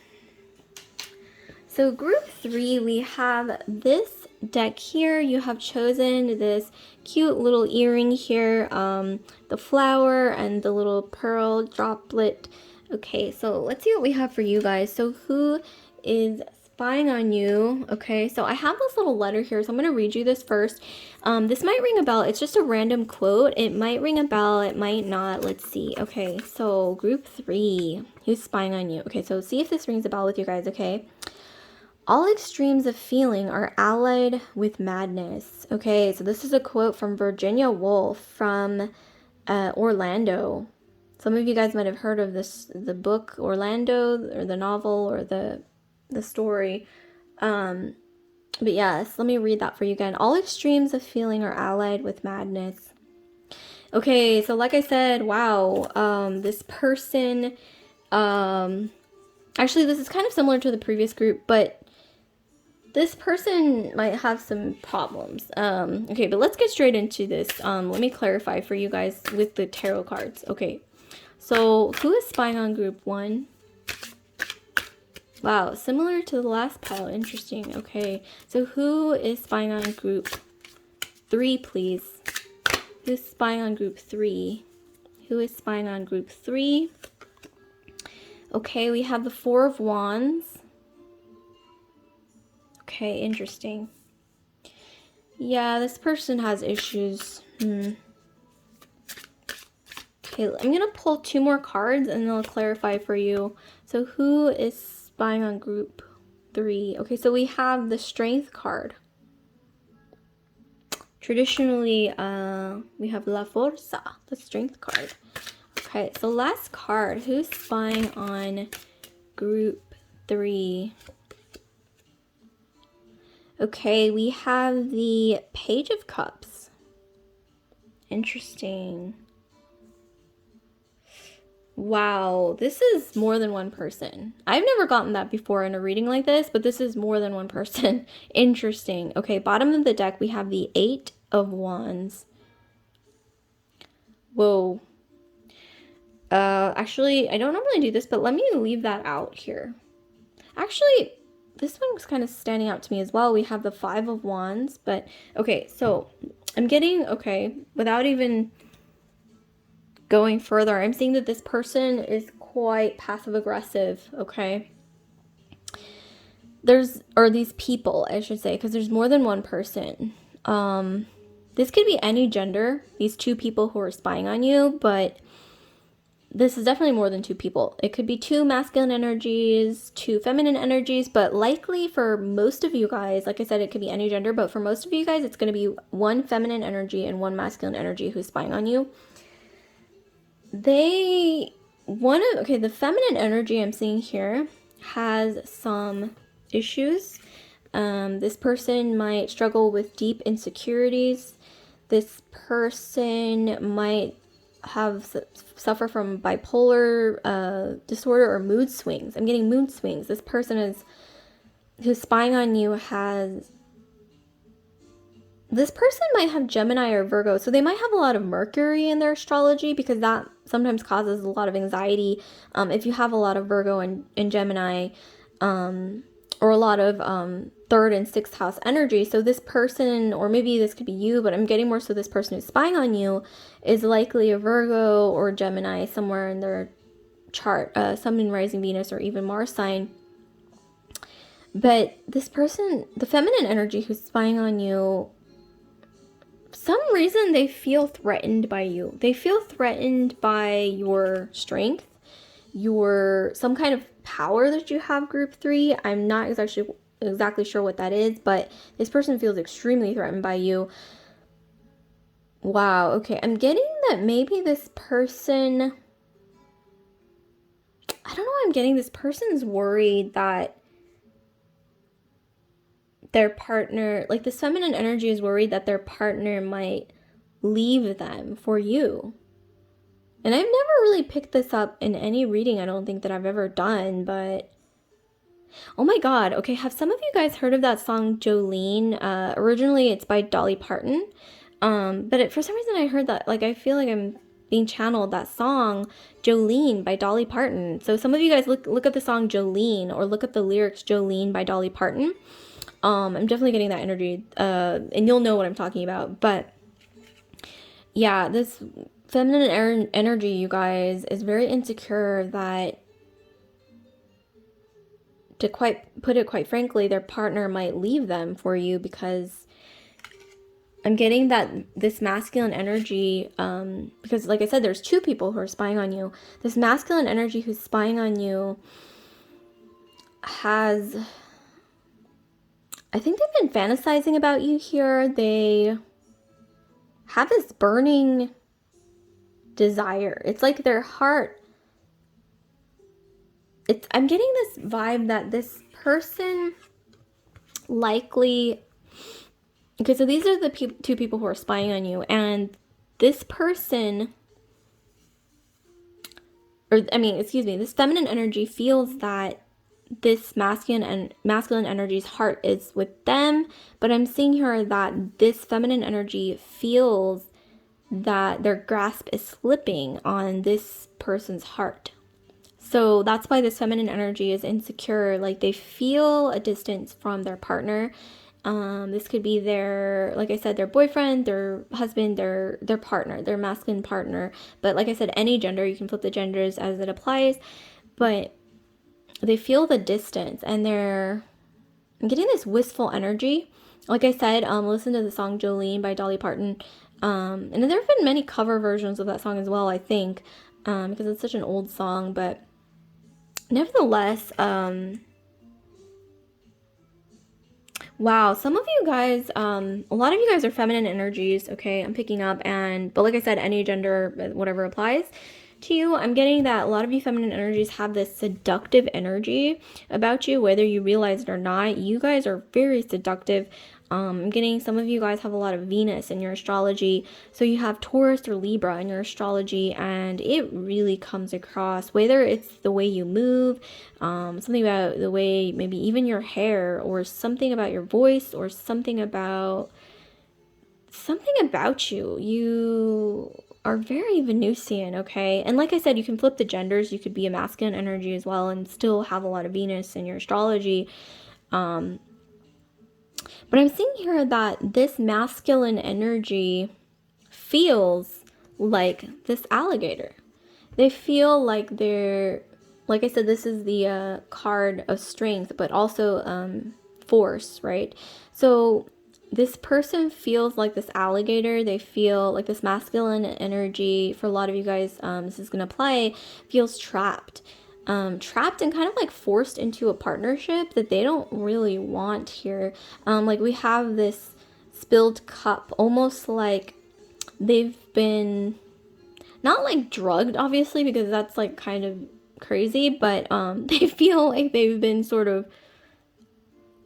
So group 3, we have this deck here. You have chosen this cute little earring here, the flower and the little pearl droplet. Okay, so let's see what we have for you guys. So who is spying on you? Okay, so I have this little letter here, so I'm going to read you this first. This might ring a bell. It's just a random quote. It might ring a bell. It might not. Let's see. Okay, so group 3, who's spying on you? Okay, so see if this rings a bell with you guys, okay? All extremes of feeling are allied with madness. Okay, so this is a quote from Virginia Woolf from Orlando. Some of you guys might have heard of this, the book Orlando, or the novel, or the story. But yes, let me read that for you again. All extremes of feeling are allied with madness. Okay, so like I said, wow, this person, actually this is kind of similar to the previous group, but this person might have some problems. Okay, but let's get straight into this. Let me clarify for you guys with the tarot cards. Okay, so who is spying on group 1? Wow, similar to the last pile. Interesting. Okay, so who is spying on group 3, please? Who's spying on group 3? Who is spying on group 3? Okay, we have the 4 of Wands. Okay, interesting. Yeah, this person has issues. Okay, I'm going to pull 2 more cards and I'll clarify for you. So who is spying on group 3? Okay, so we have the Strength card. Traditionally, we have La Forza, the Strength card. Okay, so last card. Who's spying on group 3? Okay, we have the Page of Cups. Interesting. Wow, this is more than one person. I've never gotten that before in a reading like this, but this is more than one person. Interesting. Okay, bottom of the deck, we have the 8 of Wands. Whoa. Actually, I don't normally do this, but let me leave that out here. Actually, this one was kind of standing out to me as well. We have the 5 of Wands, but okay, so I'm getting, okay, without even going further, I'm seeing that this person is quite passive aggressive, okay? Or these people, I should say, because there's more than one person. This could be any gender, these 2 people who are spying on you, but this is definitely more than 2 people. It could be 2 masculine energies, 2 feminine energies, but likely for most of you guys, like I said, it could be any gender, but for most of you guys, it's going to be 1 feminine energy and 1 masculine energy who's spying on you. The feminine energy I'm seeing here has some issues. This person might struggle with deep insecurities. This person might suffer from bipolar disorder or mood swings. I'm getting mood swings. This person who's spying on you this person might have Gemini or Virgo, so they might have a lot of Mercury in their astrology, because that sometimes causes a lot of anxiety. If you have a lot of Virgo and Gemini, or a lot of 3rd and 6th house energy. So this person, or maybe this could be you, but I'm getting more so this person who's spying on you is likely a Virgo or Gemini somewhere in their chart, Sun, Moon, Rising, Venus, or even Mars sign. But this person, the feminine energy who's spying on you, for some reason they feel threatened by you. They feel threatened by your strength, some kind of power that you have, group 3. I'm not exactly sure what that is, but this person feels extremely threatened by you. Wow, okay. I'm getting that maybe this person, I don't know, I'm getting this person's worried that their partner, like this feminine energy is worried that their partner might leave them for you. And I've never really picked this up in any reading, I don't think, that I've ever done, but oh my god, okay, have some of you guys heard of that song Jolene? Originally it's by Dolly Parton, but for some reason I heard that, like, I feel like I'm being channeled, that song Jolene by Dolly Parton. So some of you guys look at the song Jolene, or look at the lyrics Jolene by Dolly Parton. I'm definitely getting that energy, and you'll know what I'm talking about. But yeah, this feminine energy, you guys, is very insecure, that, to put it quite frankly, their partner might leave them for you, because I'm getting that this masculine energy, because like I said, there's 2 people who are spying on you. This masculine energy who's spying on you I think they've been fantasizing about you here. They have this burning desire. It's like their heart. I'm getting this vibe that this person, likely, okay, so these are the two people who are spying on you, and this person, or I mean, excuse me, this feminine energy feels that this masculine energy's heart is with them, but I'm seeing here that this feminine energy feels that their grasp is slipping on this person's heart. So that's why this feminine energy is insecure. Like they feel a distance from their partner. This could be their, like I said, their boyfriend, their husband, their partner, their masculine partner. But like I said, any gender, you can flip the genders as it applies. But they feel the distance, and I'm getting this wistful energy. Like I said, listen to the song Jolene by Dolly Parton. And there have been many cover versions of that song as well, I think, because it's such an old song. But nevertheless, wow, some of you guys, a lot of you guys are feminine energies, okay, I'm picking up, but like I said, any gender, whatever applies to you. I'm getting that a lot of you feminine energies have this seductive energy about you, whether you realize it or not. You guys are very seductive. I'm getting some of you guys have a lot of Venus in your astrology. So you have Taurus or Libra in your astrology, and it really comes across, whether it's the way you move, something about the way, maybe even your hair, or something about your voice, or something about you. You are very Venusian, okay? And like I said, you can flip the genders. You could be a masculine energy as well and still have a lot of Venus in your astrology. But I'm seeing here that this masculine energy feels like this alligator. They feel like they're, like I said, this is the card of strength, but also force, right? So this person feels like this alligator. They feel like this masculine energy, for a lot of you guys, this is going to apply, feels trapped. Trapped and kind of like forced into a partnership that they don't really want here. Like we have this spilled cup, almost like they've been, not like drugged, obviously, because that's like kind of crazy, but they feel like they've been sort of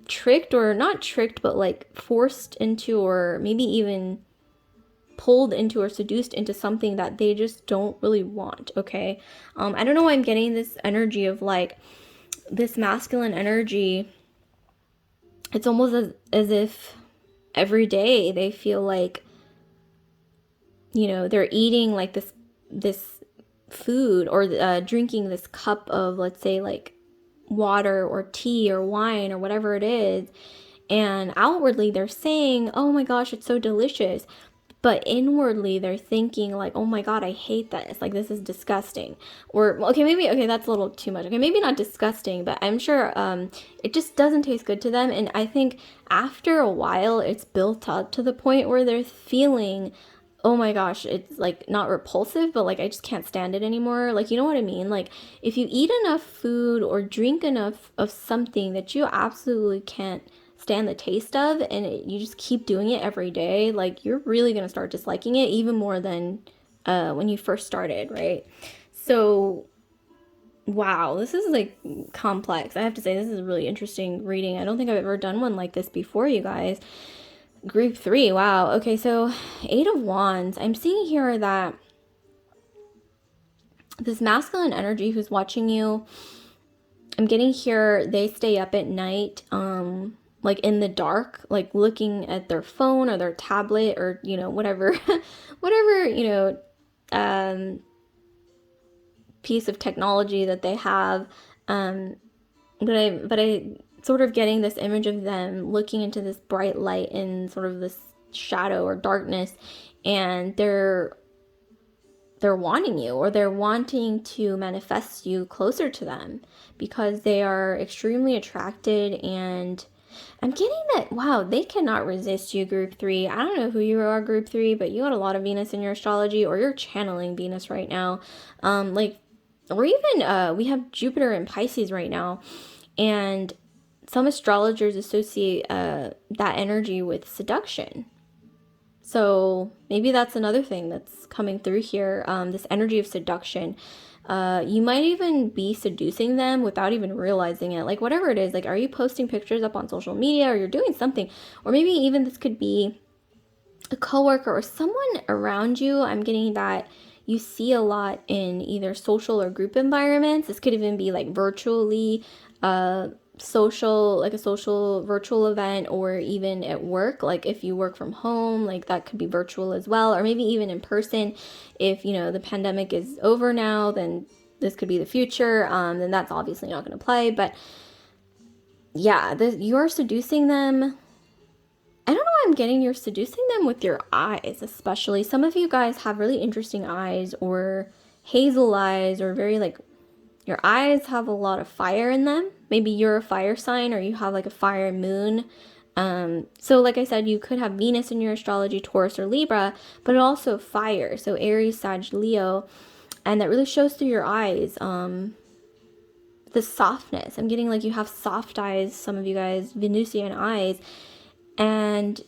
tricked, or not tricked, but like forced into, or maybe even pulled into or seduced into something that they just don't really want, okay? I don't know why I'm getting this energy of like this masculine energy. It's almost as if every day they feel like, you know, they're eating like this food, or drinking this cup of, let's say, like water or tea or wine or whatever it is, and outwardly they're saying, oh my gosh, it's so delicious, but inwardly they're thinking like, oh my god, I hate this, like this is disgusting. Or okay, that's a little too much. Okay, maybe not disgusting, but I'm sure it just doesn't taste good to them. And I think after a while it's built up to the point where they're feeling, oh my gosh, it's like not repulsive, but like I just can't stand it anymore. Like, you know what I mean? Like if you eat enough food or drink enough of something that you absolutely can't stand the taste of, and you just keep doing it every day, like you're really going to start disliking it even more than when you first started, right? So wow, this is like complex. I have to say, this is a really interesting reading. I don't think I've ever done one like this before, you guys. Group 3, wow. Okay, so 8 of Wands. I'm seeing here that this masculine energy who's watching you, I'm getting here, they stay up at night, like in the dark, like looking at their phone or their tablet, or, you know, whatever, you know, piece of technology that they have. But I sort of getting this image of them looking into this bright light in sort of this shadow or darkness, and they're wanting you, or they're wanting to manifest you closer to them, because they are extremely attracted. And I'm getting that, wow, they cannot resist you, group 3. I don't know who you are, group 3, but you got a lot of Venus in your astrology, or you're channeling Venus right now. Like, or even we have Jupiter in Pisces right now, and some astrologers associate that energy with seduction. So maybe that's another thing that's coming through here, this energy of seduction. You might even be seducing them without even realizing it. Like whatever it is, like are you posting pictures up on social media, or you're doing something? Or maybe even this could be a coworker or someone around you. I'm getting that you see a lot in either social or group environments. This could even be like virtually, social, like a social virtual event, or even at work. Like if you work from home, like that could be virtual as well, or maybe even in person. If you know the pandemic is over now, then this could be the future. Then that's obviously not going to play. But yeah, you're seducing them. I don't know why I'm getting you're seducing them with your eyes, especially. Some of you guys have really interesting eyes, or hazel eyes, or very like, your eyes have a lot of fire in them. Maybe you're a fire sign, or you have like a fire moon. So like I said, you could have Venus in your astrology, Taurus or Libra, but also fire. So Aries, Sag, Leo, and that really shows through your eyes. The softness. I'm getting like you have soft eyes, some of you guys, Venusian eyes, and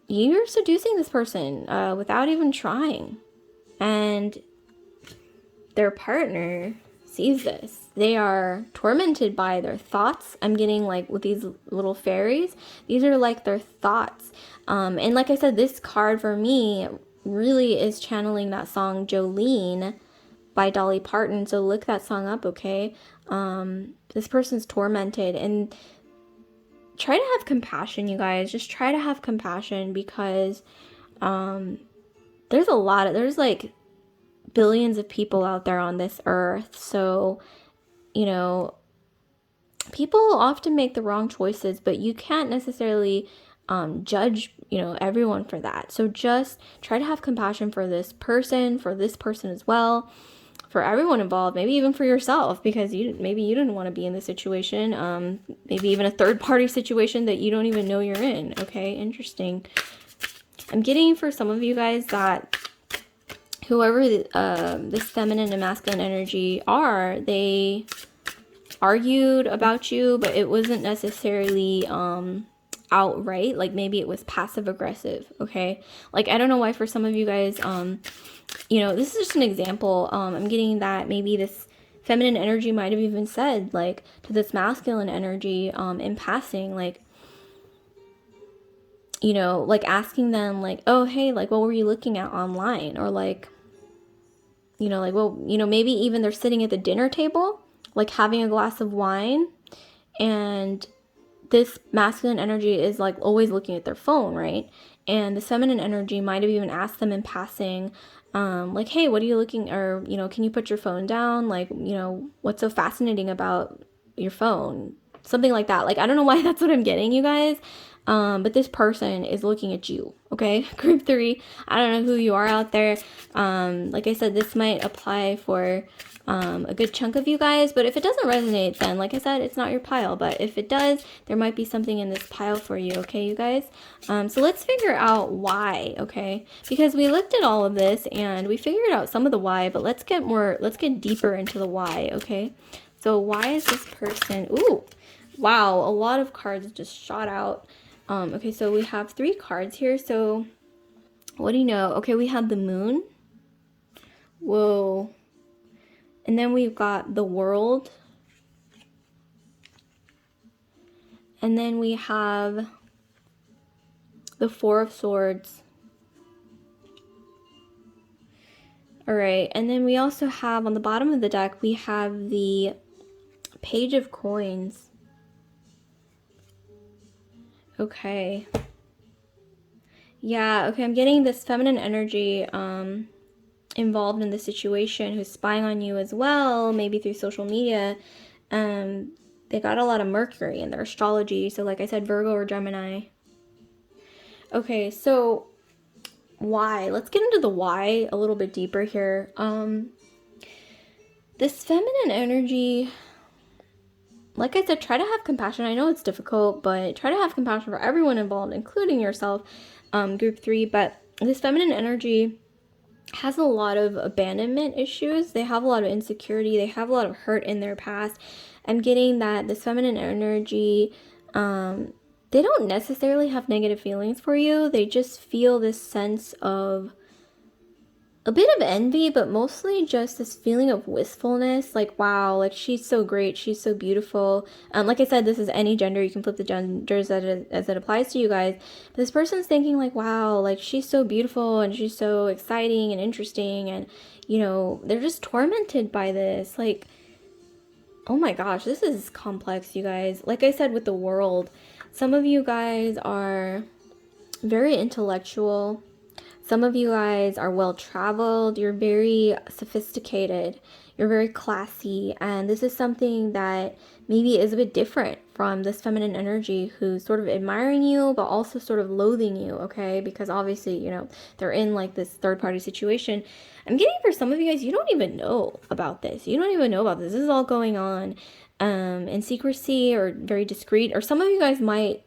you're seducing this person without even trying. And their partner sees this. They are tormented by their thoughts. I'm getting like with these little fairies, these are like their thoughts. And like I said, this card for me really is channeling that song Jolene by Dolly Parton. So look that song up, okay? This person's tormented, and try to have compassion, you guys. Just try to have compassion, because there's like billions of people out there on this earth. So, you know, people often make the wrong choices, but you can't necessarily judge, everyone for that. So just try to have compassion for this person as well, for everyone involved, maybe even for yourself, because maybe you didn't want to be in this situation, maybe even a third party situation that you don't even know you're in. Okay, interesting. I'm getting for some of you guys that whoever this feminine and masculine energy are, they argued about you, but it wasn't necessarily outright. Like maybe it was passive aggressive. Okay, like I don't know why for some of you guys, this is just an example. I'm getting that maybe this feminine energy might have even said like to this masculine energy in passing, like, like asking them like, oh hey, like what were you looking at online? Or like, like, well, maybe even they're sitting at the dinner table, like having a glass of wine, and this masculine energy is like always looking at their phone, right? And the feminine energy might have even asked them in passing, like, hey, what are you looking, or, can you put your phone down? Like, what's so fascinating about your phone? Something like that. Like, I don't know why that's what I'm getting, you guys. But this person is looking at you, okay? Group 3, I don't know who you are out there. Like I said, this might apply for a good chunk of you guys, but if it doesn't resonate, then like I said, it's not your pile. But if it does, there might be something in this pile for you, okay, you guys? So let's figure out why, okay? Because we looked at all of this and we figured out some of the why, but let's get deeper into the why, okay? So why is this person, ooh, wow, a lot of cards just shot out. Okay, so we have 3 cards here. So what do you know? Okay, we have the moon. Whoa. And then we've got the world. And then we have the 4 of swords. All right, and then we also have on the bottom of the deck, we have the page of coins. Okay. Yeah, okay, I'm getting this feminine energy involved in the situation, who's spying on you as well, maybe through social media. They got a lot of Mercury in their astrology, so like I said, Virgo or Gemini. Okay, so why? Let's get into the why a little bit deeper here. This feminine energy, like I said, try to have compassion. I know it's difficult, but try to have compassion for everyone involved, including yourself, group 3. But this feminine energy has a lot of abandonment issues. They have a lot of insecurity. They have a lot of hurt in their past. I'm getting that this feminine energy they don't necessarily have negative feelings for you. They just feel this sense of a bit of envy, but mostly just this feeling of wistfulness. Like, wow, like she's so great, she's so beautiful. Like I said, this is any gender. You can flip the genders as it applies to you guys. But this person's thinking like, wow, like she's so beautiful and she's so exciting and interesting, and you know, they're just tormented by this. Like, oh my gosh, this is complex, you guys. Like I said with the world, some of you guys are very intellectual. Some of you guys are well traveled. You're very sophisticated. You're very classy. And this is something that maybe is a bit different from this feminine energy who's sort of admiring you, but also sort of loathing you, okay? Because obviously, you know, they're in like this third party situation. I'm getting for some of you guys, you don't even know about this. You don't even know about this. This is all going on in secrecy or very discreet. Or some of you guys might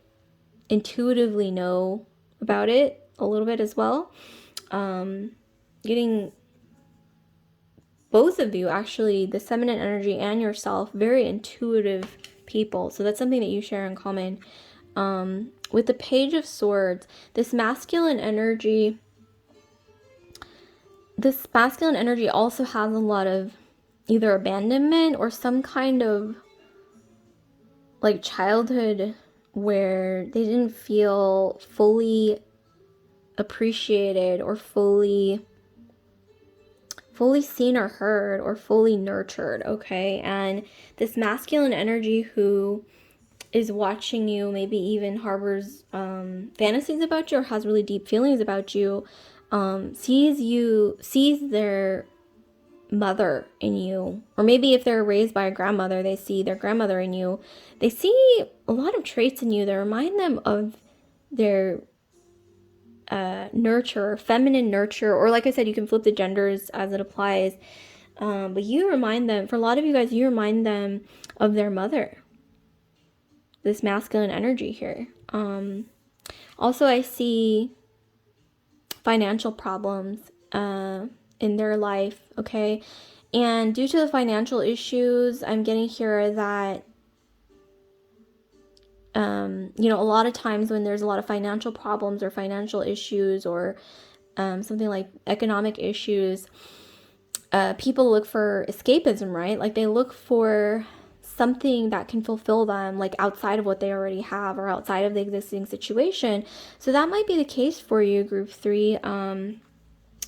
intuitively know about it a little bit as well. Getting both of you, actually, the feminine energy and yourself, very intuitive people. So that's something that you share in common. With the Page of Swords, this masculine energy also has a lot of either abandonment or some kind of like childhood where they didn't feel fully appreciated or fully seen or heard or fully nurtured, okay? And this masculine energy who is watching you, maybe even harbors fantasies about you or has really deep feelings about you, sees their mother in you. Or maybe if they're raised by a grandmother, they see their grandmother in you. They see a lot of traits in you that remind them of their nurture, feminine nurture, or like I said, you can flip the genders as it applies. But you remind them, for a lot of you guys, you remind them of their mother. This masculine energy here. Also, I see financial problems in their life, okay? And due to the financial issues, I'm getting here that you know, a lot of times when there's a lot of financial problems or financial issues or something like economic issues, people look for escapism, right? Like they look for something that can fulfill them, like outside of what they already have or outside of the existing situation. So that might be the case for you, group 3.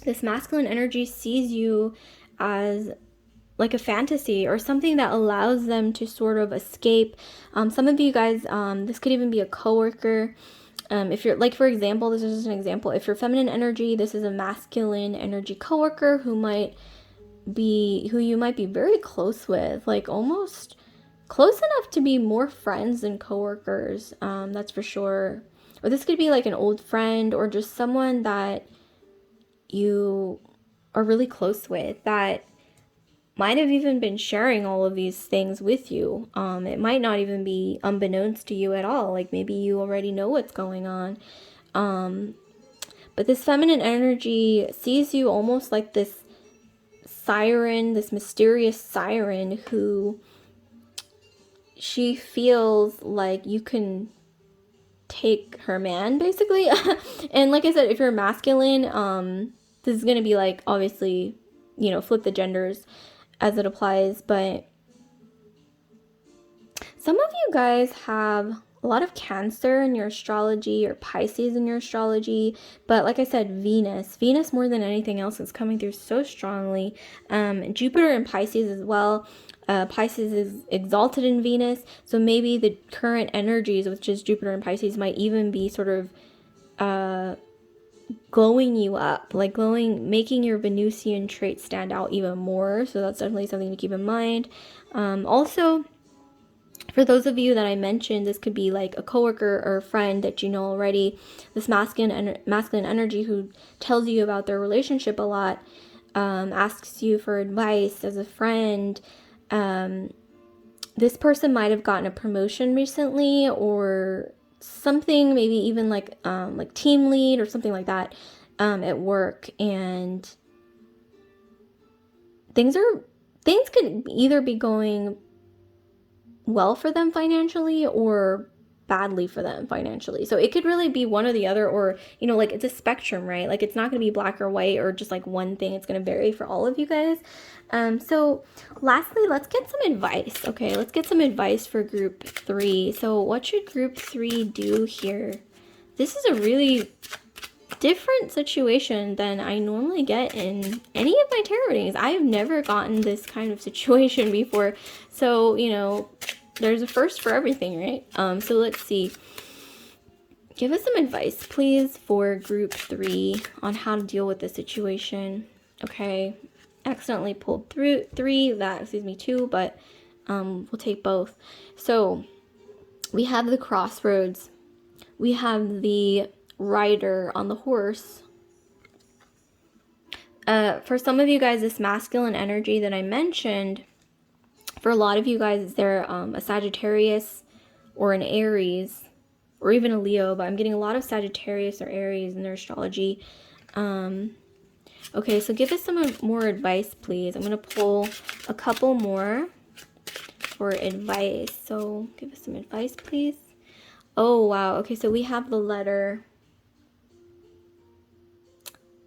This masculine energy sees you as like a fantasy or something that allows them to sort of escape. Some of you guys, this could even be a coworker. If you're like, for example, this is just an example. If you're feminine energy, this is a masculine energy coworker who you might be very close with, like almost close enough to be more friends than coworkers. That's for sure. Or this could be like an old friend or just someone that you are really close with that might have even been sharing all of these things with you. It might not even be unbeknownst to you at all. Like maybe you already know what's going on. But this feminine energy sees you almost like this siren, this mysterious siren who she feels like you can take her man, basically. And like I said, if you're masculine, this is going to be like, obviously, you know, flip the genders as it applies, but some of you guys have a lot of Cancer in your astrology or Pisces in your astrology, but like I said, Venus more than anything else is coming through so strongly. Jupiter and Pisces as well. Pisces is exalted in Venus, so maybe the current energies, which is Jupiter and Pisces, might even be sort of glowing you up, like glowing, making your Venusian trait stand out even more. So that's definitely something to keep in mind. Also, for those of you that I mentioned, this could be like a coworker or a friend that you know already. This masculine energy who tells you about their relationship a lot, asks you for advice as a friend. This person might have gotten a promotion recently or something, maybe even like team lead or something like that at work, and things could either be going well for them financially or badly for them financially. So it could really be one or the other, or, you know, like it's a spectrum, right? Like it's not going to be black or white or just like one thing. It's going to vary for all of you guys. So lastly, let's get some advice. Okay, let's get some advice for group 3. So what should group 3 do here? This is a really different situation than I normally get in any of my tarot readings. I have never gotten this kind of situation before. So, you know, there's a first for everything, right? So let's see. Give us some advice, please, for group 3 on how to deal with this situation. Okay, accidentally pulled through 2, but we'll take both. So we have the crossroads. We have the rider on the horse. For some of you guys, this masculine energy that I mentioned, for a lot of you guys, they're a Sagittarius or an Aries or even a Leo, but I'm getting a lot of Sagittarius or Aries in their astrology. Okay, so give us some more advice, please. I'm going to pull a couple more for advice. So give us some advice, please. Oh, wow. Okay, so we have the letter.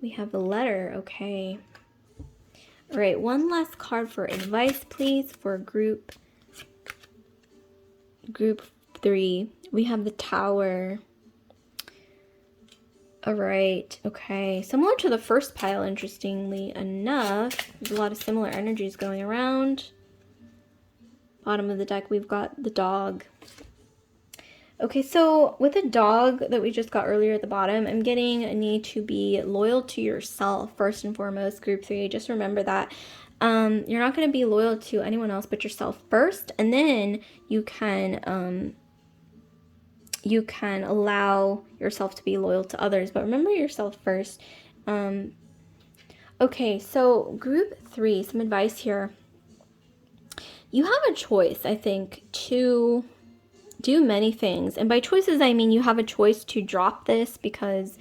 We have the letter. Okay. All right, one last card for advice, please, for group 3. We have the Tower. All right, okay. Similar to the first pile, interestingly enough. There's a lot of similar energies going around. Bottom of the deck, we've got the dog. Okay, so with the dog that we just got earlier at the bottom, I'm getting a need to be loyal to yourself, first and foremost, group 3. Just remember that. You're not going to be loyal to anyone else but yourself first, and then you can allow yourself to be loyal to others, but remember yourself first. Okay, so group 3, some advice here. You have a choice, I think, to do many things. And by choices, I mean you have a choice to drop this because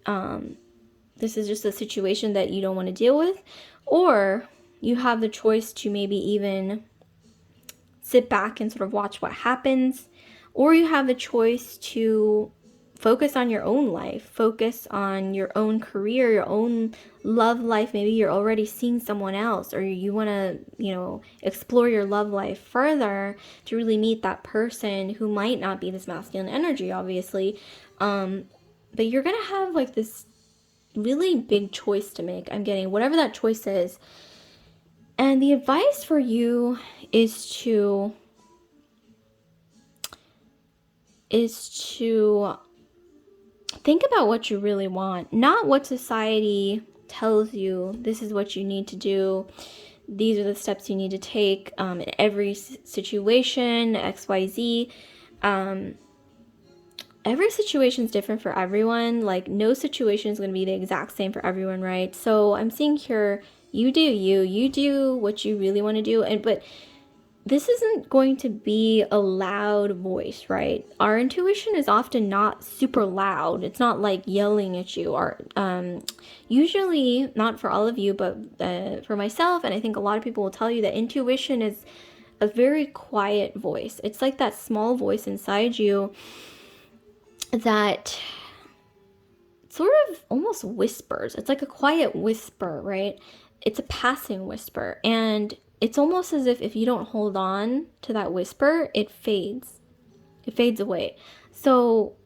this is just a situation that you don't want to deal with. Or you have the choice to maybe even sit back and sort of watch what happens. Or you have the choice to focus on your own life, focus on your own career, your own love life. Maybe you're already seeing someone else, or you want to, you know, explore your love life further to really meet that person who might not be this masculine energy, obviously. But you're going to have like this really big choice to make. I'm getting whatever that choice is. And the advice for you is to think about what you really want, not what society tells you this is what you need to do. These are the steps you need to take in every situation, XYZ. Every situation is different for everyone. Like, no situation is going to be the exact same for everyone, right? So I'm seeing here, you do you do what you really want to do. But this isn't going to be a loud voice, right? Our intuition is often not super loud. It's not like yelling at you. Or usually, not for all of you, but for myself, and I think a lot of people will tell you that intuition is a very quiet voice. It's like that small voice inside you that sort of almost whispers. It's like a quiet whisper, right? It's a passing whisper, and it's almost as if you don't hold on to that whisper, it fades. It fades away. So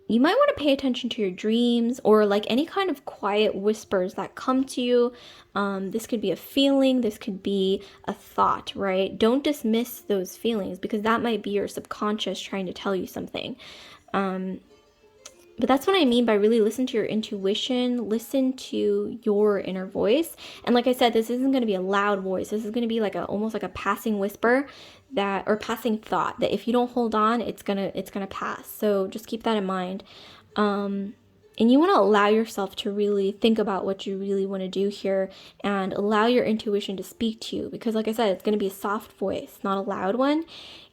you might want to pay attention to your dreams, or like any kind of quiet whispers that come to you. This could be a feeling, this could be a thought, right? Don't dismiss those feelings, because that might be your subconscious trying to tell you something. But that's what I mean by really listen to your intuition, listen to your inner voice. And like I said, this isn't going to be a loud voice. This is going to be like almost like a passing whisper or passing thought that if you don't hold on, it's gonna pass. So just keep that in mind. And you want to allow yourself to really think about what you really want to do here, and allow your intuition to speak to you, because like I said, it's going to be a soft voice, not a loud one.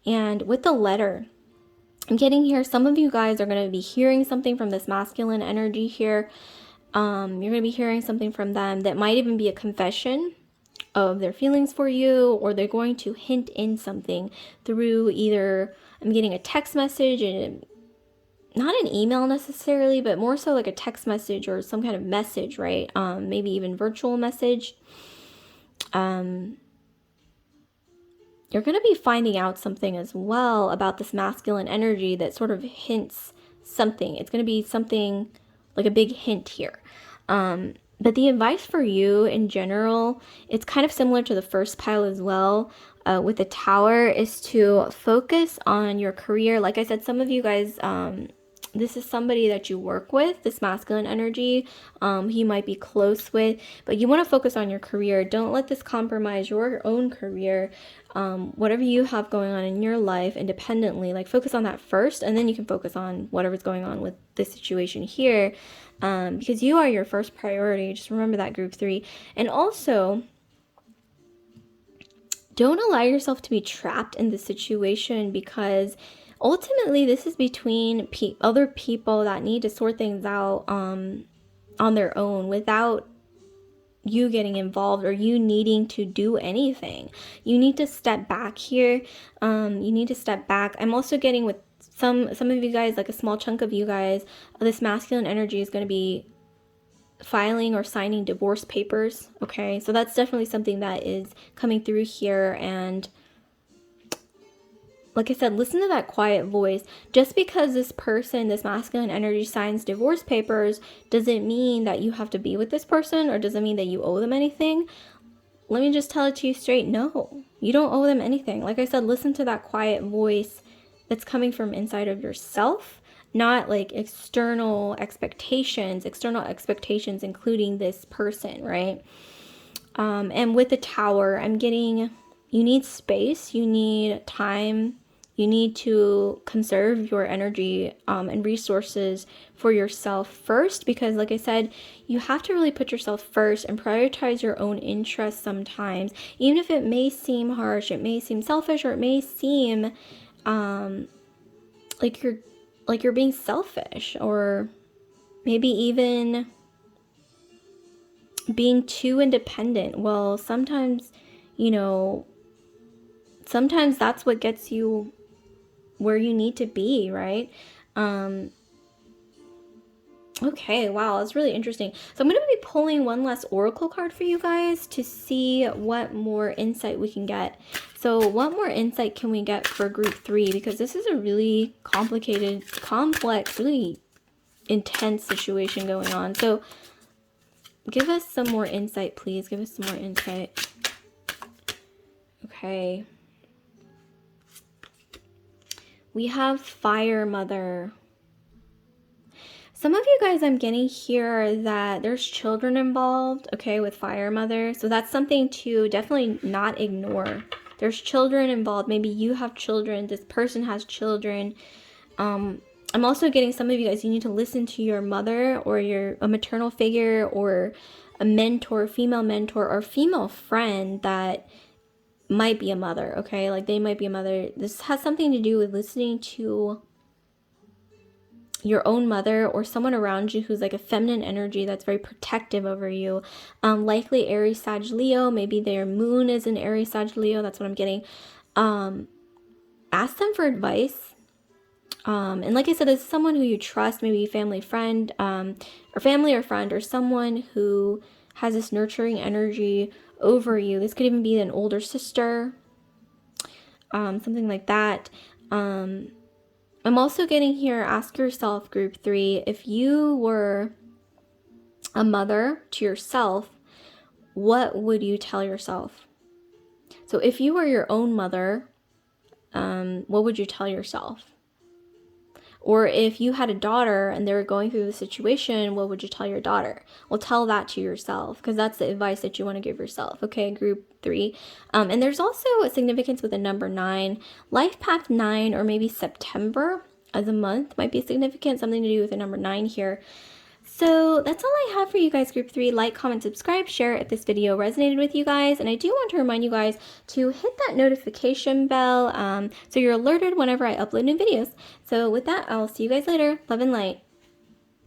And with the letter, I'm getting here, some of you guys are going to be hearing something from this masculine energy here. You're going to be hearing something from them that might even be a confession of their feelings for you, or they're going to hint in something through either I'm getting a text message, and not an email necessarily, but more so like a text message or some kind of message, right? Maybe even virtual message. You're going to be finding out something as well about this masculine energy that sort of hints something. It's going to be something like a big hint here. But the advice for you in general, it's kind of similar to the first pile as well. With the Tower, is to focus on your career. Like I said, some of you guys, this is somebody that you work with, this masculine energy, you might be close with, but you want to focus on your career. Don't let this compromise your own career. Whatever you have going on in your life independently, like focus on that first, and then you can focus on whatever's going on with this situation here, because you are your first priority. Just remember that, group 3. And also, don't allow yourself to be trapped in this situation, because ultimately this is between other people that need to sort things out on their own without you getting involved or you needing to do anything. You need to step back here. You need to step back. I'm also getting with some of you guys, like a small chunk of you guys, this masculine energy is going to be filing or signing divorce papers. Okay, so that's definitely something that is coming through here. And like I said, listen to that quiet voice. Just because this person, this masculine energy, signs divorce papers doesn't mean that you have to be with this person, or doesn't mean that you owe them anything. Let me just tell it to you straight. No, you don't owe them anything. Like I said, listen to that quiet voice that's coming from inside of yourself, not like external expectations including this person, right? And with the Tower, I'm getting, you need space, you need time, you need to conserve your energy and resources for yourself first, because like I said, you have to really put yourself first and prioritize your own interests sometimes, even if it may seem harsh, it may seem selfish, or it may seem like you're being selfish, or maybe even being too independent. Well, sometimes, sometimes that's what gets you where you need to be, right? Okay, wow, that's really interesting. So I'm going to be pulling one last oracle card for you guys to see what more insight we can get. So what more insight can we get for group 3? Because this is a really complicated, complex, really intense situation going on. So give us some more insight, please. Give us some more insight. Okay. We have Fire Mother. Some of you guys, I'm getting here that there's children involved, okay, with Fire Mother. So that's something to definitely not ignore. There's children involved. Maybe you have children. This person has children. I'm also getting some of you guys, you need to listen to your mother or a maternal figure or a mentor, female mentor or female friend that might be a mother, okay? Like they might be a mother. This has something to do with listening to your own mother or someone around you who's like a feminine energy that's very protective over you. Likely Aries, Sag, Leo. Maybe their moon is in Aries, Sag, Leo. That's what I'm getting. Ask them for advice. And like I said, this is someone who you trust, maybe family, friend, or family or friend, or someone who has this nurturing energy over you. This could even be an older sister, something like that. I'm also getting here, ask yourself, group 3, if you were a mother to yourself, what would you tell yourself? So if you were your own mother, what would you tell yourself? Or if you had a daughter and they were going through the situation, what would you tell your daughter? Well, tell that to yourself, because that's the advice that you want to give yourself. Okay, group 3. And there's also a significance with the number 9. Life path 9, or maybe September as a month might be significant. Something to do with the number 9 here. So that's all I have for you guys, group 3. Like, comment, subscribe, share if this video resonated with you guys. And I do want to remind you guys to hit that notification bell so you're alerted whenever I upload new videos. So with that, I'll see you guys later. Love and light.